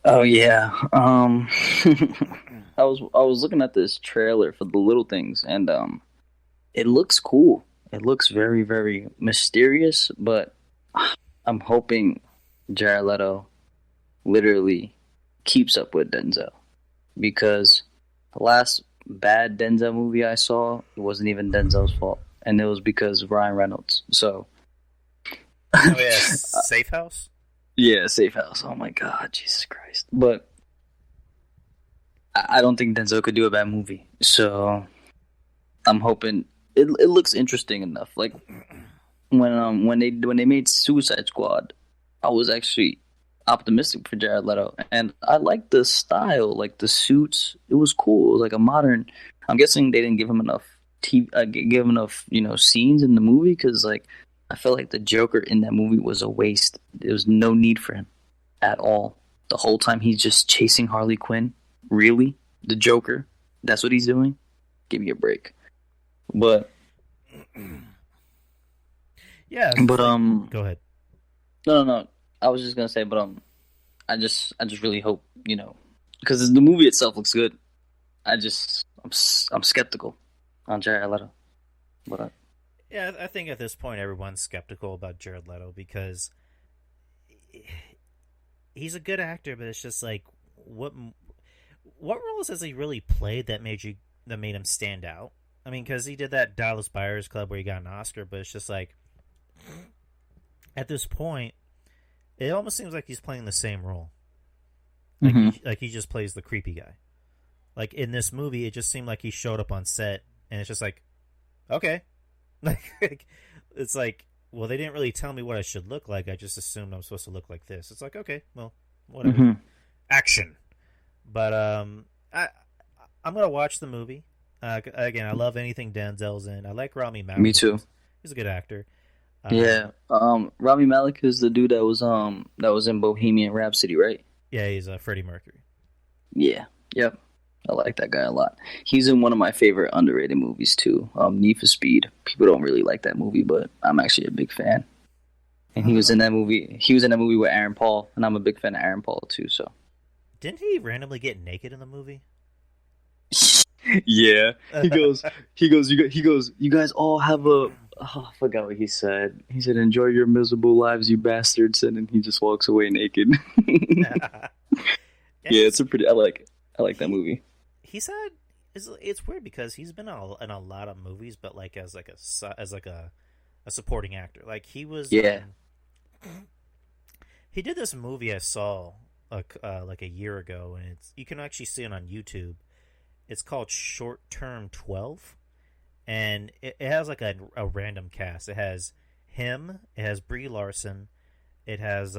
Oh yeah. I was looking at this trailer for The Little Things, and it looks cool. It looks very, very mysterious, but I'm hoping Jared Leto literally keeps up with Denzel, because the last bad Denzel movie I saw, it wasn't even Denzel's fault, and it was because of Ryan Reynolds. So, oh yeah, Safe House. Yeah, Safe House. Oh my God, Jesus Christ! But I don't think Denzel could do a bad movie, so I'm hoping it looks interesting enough. Like when they made Suicide Squad, I was actually optimistic for Jared Leto, and I liked the style, like the suits. It was cool. It was like a modern. I'm guessing they didn't give him enough scenes in the movie, because like I felt like the Joker in that movie was a waste. There was no need for him at all. The whole time he's just chasing Harley Quinn. Really? The Joker? That's what he's doing? Give me a break. But yeah. But go ahead. No. I was just gonna say, but I just really hope, because the movie itself looks good. I'm skeptical on Jared Leto. But yeah, I think at this point everyone's skeptical about Jared Leto because he's a good actor, but it's just like what roles has he really played that made him stand out? I mean, because he did that Dallas Buyers Club where he got an Oscar, but it's just like at this point, it almost seems like he's playing the same role. Like he just plays the creepy guy. Like in this movie, it just seemed like he showed up on set, and it's just like, okay. Like, it's like, well, they didn't really tell me what I should look like. I just assumed I'm supposed to look like this. It's like, okay, well, whatever. Action. But I'm gonna watch the movie. Again, I love anything Denzel's in. I like Rami Malek. Me too. He's a good actor. Yeah. Rami Malek is the dude that was in Bohemian Rhapsody, right? Yeah, he's Freddie Mercury. Yeah. Yep. I like that guy a lot. He's in one of my favorite underrated movies too, Need for Speed. People don't really like that movie, but I'm actually a big fan. And he was in that movie. He was in that movie with Aaron Paul, and I'm a big fan of Aaron Paul too. So, didn't he randomly get naked in the movie? Yeah. He goes. You guys all have a. Oh, I forgot what he said. He said, "Enjoy your miserable lives, you bastards," and then he just walks away naked. Yeah, it's a pretty. I like that movie. He's had. It's weird because he's been in a lot of movies, but like as a supporting actor. Like he was. Yeah. He did this movie I saw like a year ago, and you can actually see it on YouTube. It's called Short Term 12, and it has like a random cast. It has him. It has Brie Larson. It has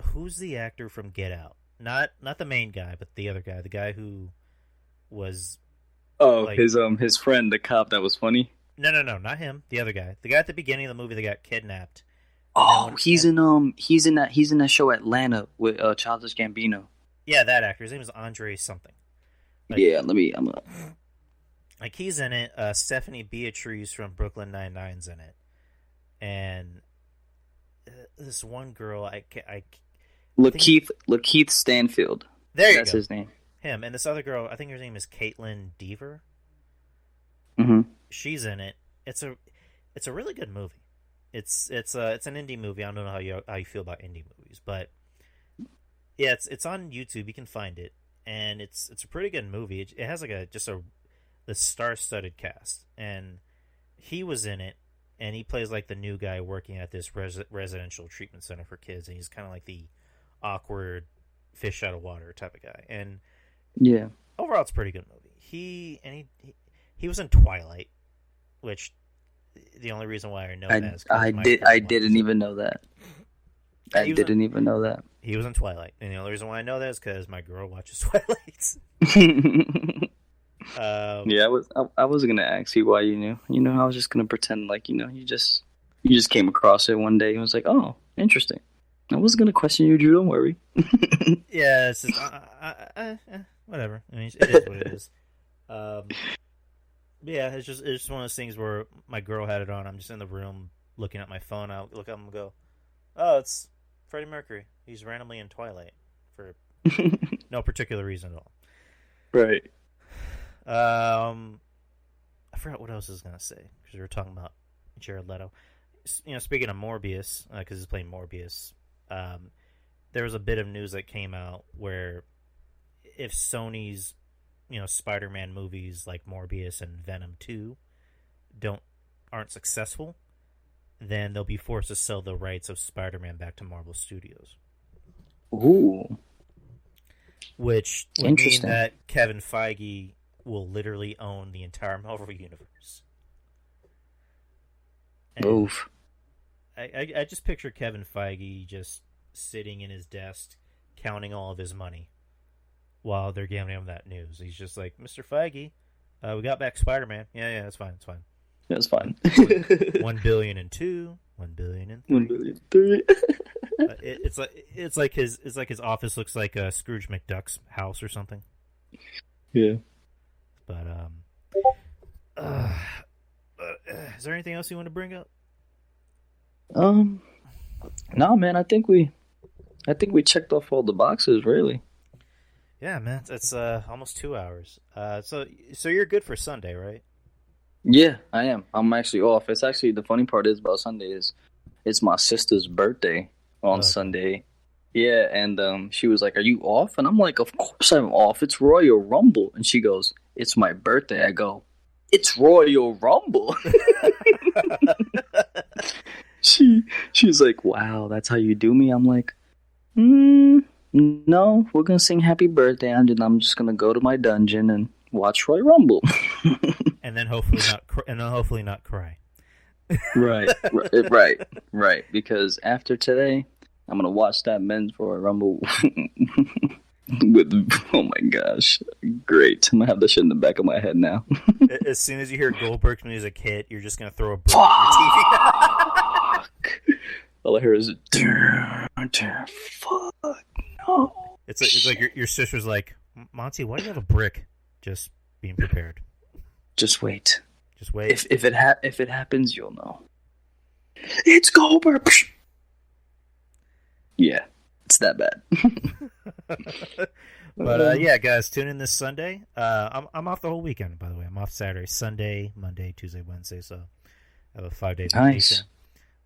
who's the actor from Get Out? Not the main guy, but the other guy. The guy who was his friend, the cop that was funny. No, not him. The other guy. The guy at the beginning of the movie that got kidnapped. Oh, he's in that show Atlanta with Childish Gambino. Yeah, that actor. His name is Andre something. Like, yeah, I'm a... like he's in it. Stephanie Beatriz from Brooklyn Nine-Nine's in it, and this one girl, Lakeith Stanfield. There you That's go. his name. Him and this other girl, I think her name is Caitlin Dever. Mm-hmm. She's in it. It's a really good movie. It's an indie movie. I don't know how you feel about indie movies, but yeah, it's on YouTube. You can find it, and it's a pretty good movie. It has like the star-studded cast, and he was in it, and he plays like the new guy working at this residential treatment center for kids, and he's kind of like the awkward fish out of water type of guy. And yeah, overall, it's a pretty good movie. He was in Twilight, which the only reason why I know that is I didn't even know that. I didn't even know that. He was in Twilight, and the only reason why I know that is because my girl watches Twilight. Yeah, I was gonna ask you why you knew. I was just gonna pretend like you just came across it one day and was like, oh, interesting. I wasn't gonna question you, Drew. Don't worry. Yeah, it's just whatever. I mean, it is what it is. Yeah, it's just one of those things where my girl had it on. I'm just in the room looking at my phone. I look up and go, oh, it's Freddie Mercury. He's randomly in Twilight for no particular reason at all. Right. I forgot what else I was gonna say because we were talking about Jared Leto. Speaking of Morbius, because he's playing Morbius, there was a bit of news that came out where if Sony's Spider-Man movies like Morbius and Venom 2 aren't successful, then they'll be forced to sell the rights of Spider-Man back to Marvel Studios. Ooh. Which would mean that Kevin Feige will literally own the entire Marvel universe. And Oof. I just picture Kevin Feige just sitting in his desk counting all of his money while they're giving him that news. He's just like, Mr. Feige, we got back Spider-Man. Yeah, that's fine. It's fine. That's fine. 1 billion and 2, 1 billion and 3. 1 billion 3. It's like his office looks like Scrooge McDuck's house or something. Yeah. But is there anything else you want to bring up? No, man. I think we checked off all the boxes, really. Yeah, man. It's almost 2 hours. So you're good for Sunday, right? Yeah, I am. I'm actually off. It's actually the funny part is about Sunday is it's my sister's birthday on Sunday. Yeah, and she was like, "Are you off?" And I'm like, "Of course I'm off. It's Royal Rumble." And she goes, "It's my birthday." I go, "It's Royal Rumble." She's like, "Wow, that's how you do me." I'm like, "No, we're gonna sing Happy Birthday, and then I'm just gonna go to my dungeon and watch Royal Rumble." and then hopefully not cry. Right. Because after today, I'm gonna watch that men's Royal Rumble with. Oh my gosh, great! I'm gonna have that shit in the back of my head now. As soon as you hear Goldberg's music hit, you're just gonna throw a brick at your TV. All I hear is fuck no. It's like your sister's like, Monty, why do you have a brick? Just being prepared. Just wait. Just wait. If it happens, you'll know. It's Goldberg. Yeah, it's that bad. But yeah, guys, tune in this Sunday. I'm off the whole weekend, by the way. I'm off Saturday, Sunday, Monday, Tuesday, Wednesday. So I have a 5-day vacation. Nice.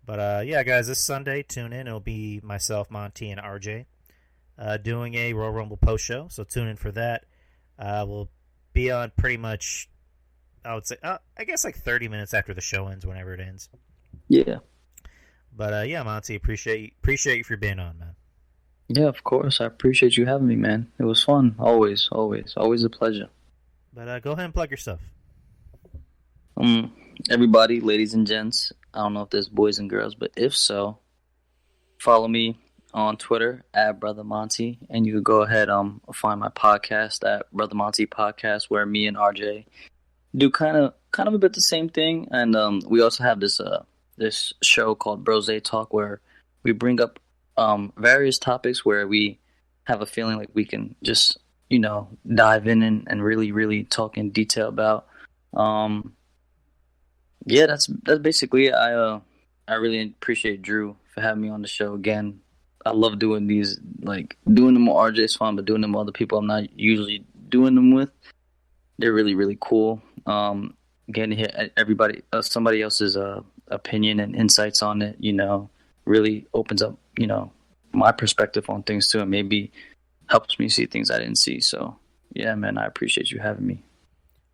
But yeah, guys, this Sunday, tune in. It'll be myself, Monty, and RJ doing a Royal Rumble post show. So tune in for that. We'll be on pretty much, I would say, I guess like 30 minutes after the show ends, whenever it ends. Yeah. But yeah, Monty, appreciate you for being on, man. Yeah, of course. I appreciate you having me, man. It was fun. Always a pleasure. But go ahead and plug your stuff. Everybody, ladies and gents, I don't know if there's boys and girls, but if so, follow me on Twitter at Brotha Monty, and you can go ahead find my podcast at Brotha Monty Podcast, where me and RJ do kind of a bit the same thing, and we also have this show called Brose Talk, where we bring up various topics where we have a feeling like we can just dive in and really talk in detail about. Yeah, that's basically it. I really appreciate Drew for having me on the show again. I love doing these, like doing them with RJ is fun, but doing them with other people I'm not usually doing them with, they're really cool. Getting to hear somebody else's opinion and insights on it, really opens up, my perspective on things too, and maybe helps me see things I didn't see. So yeah, man, I appreciate you having me.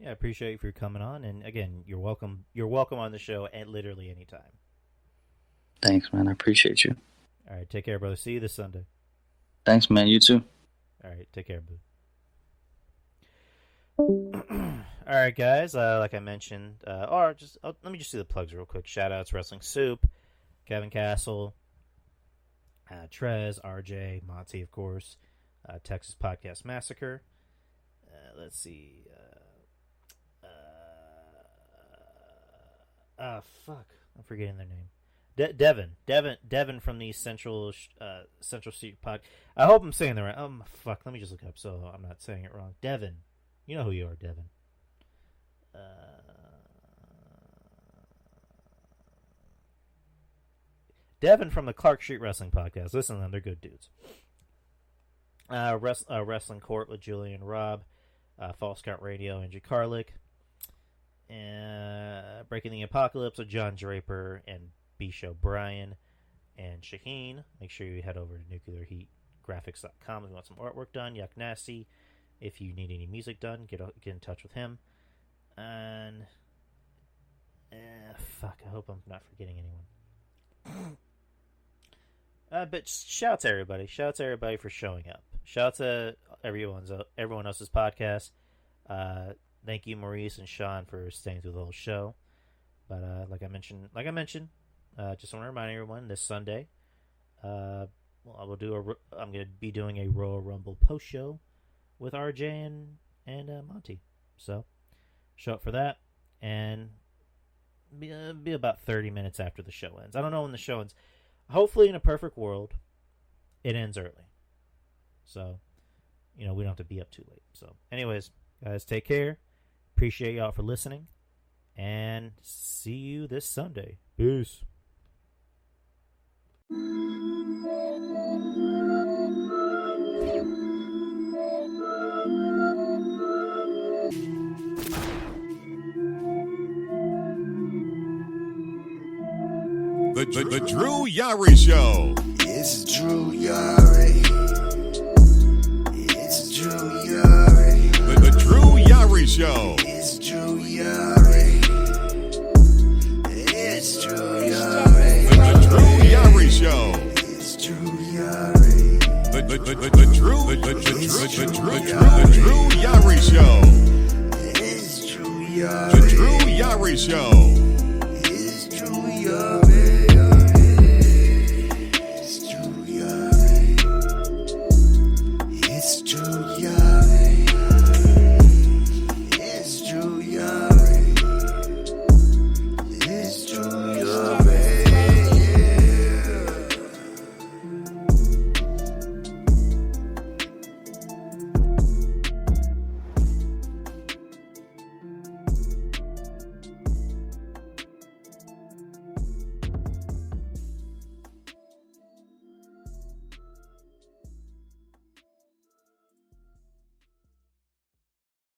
Yeah, I appreciate you for coming on, and again, you're welcome. You're welcome on the show at literally any time. Thanks, man. I appreciate you. All right, take care, brother. See you this Sunday. Thanks, man. You too. All right, take care, boo. All right, guys. Like I mentioned, let me just do the plugs real quick. Shout outs: Wrestling Soup, Kevin Castle, Trez, RJ, Monty, of course, Texas Podcast Massacre. Let's see. I'm forgetting their name. Devin from the Central Street Pod. I hope I'm saying the right. Let me just look up so I'm not saying it wrong. Devin, you know who you are, Devin. Devin from the Clark Street Wrestling Podcast. Listen to them; they're good dudes. Wrestling Court with Julian Robb, False Count Radio, Angie Carlick. Breaking the Apocalypse with John Draper and B-Show Brian and Shaheen. Make sure you head over to nuclearheatgraphics.com if you want some artwork done. Yuck Nasty, if you need any music done, get in touch with him. And I hope I'm not forgetting anyone. But shout out to everybody. Shout out to everybody for showing up. Shout out to everyone else's podcast. Thank you, Maurice and Sean, for staying through the whole show. But like I mentioned, just want to remind everyone this Sunday, I'm going to be doing a Royal Rumble post show with RJ and Monty. So show up for that, and be about 30 minutes after the show ends. I don't know when the show ends. Hopefully, in a perfect world, it ends early. So, we don't have to be up too late. So, anyways, guys, take care. Appreciate y'all for listening, and see you this Sunday. Peace. The Drew Yari Show. It's Drew Yari. It's Drew Yari. The Drew Yari Show. It's Drew Yari. It's Drew Yari. The Drew Yari Show. It's Drew Yari. The Drew Yari Show. It's Drew Yari. The Drew Yari Show. It's Drew Yari. It's Drew Yari. It's Drew Yari.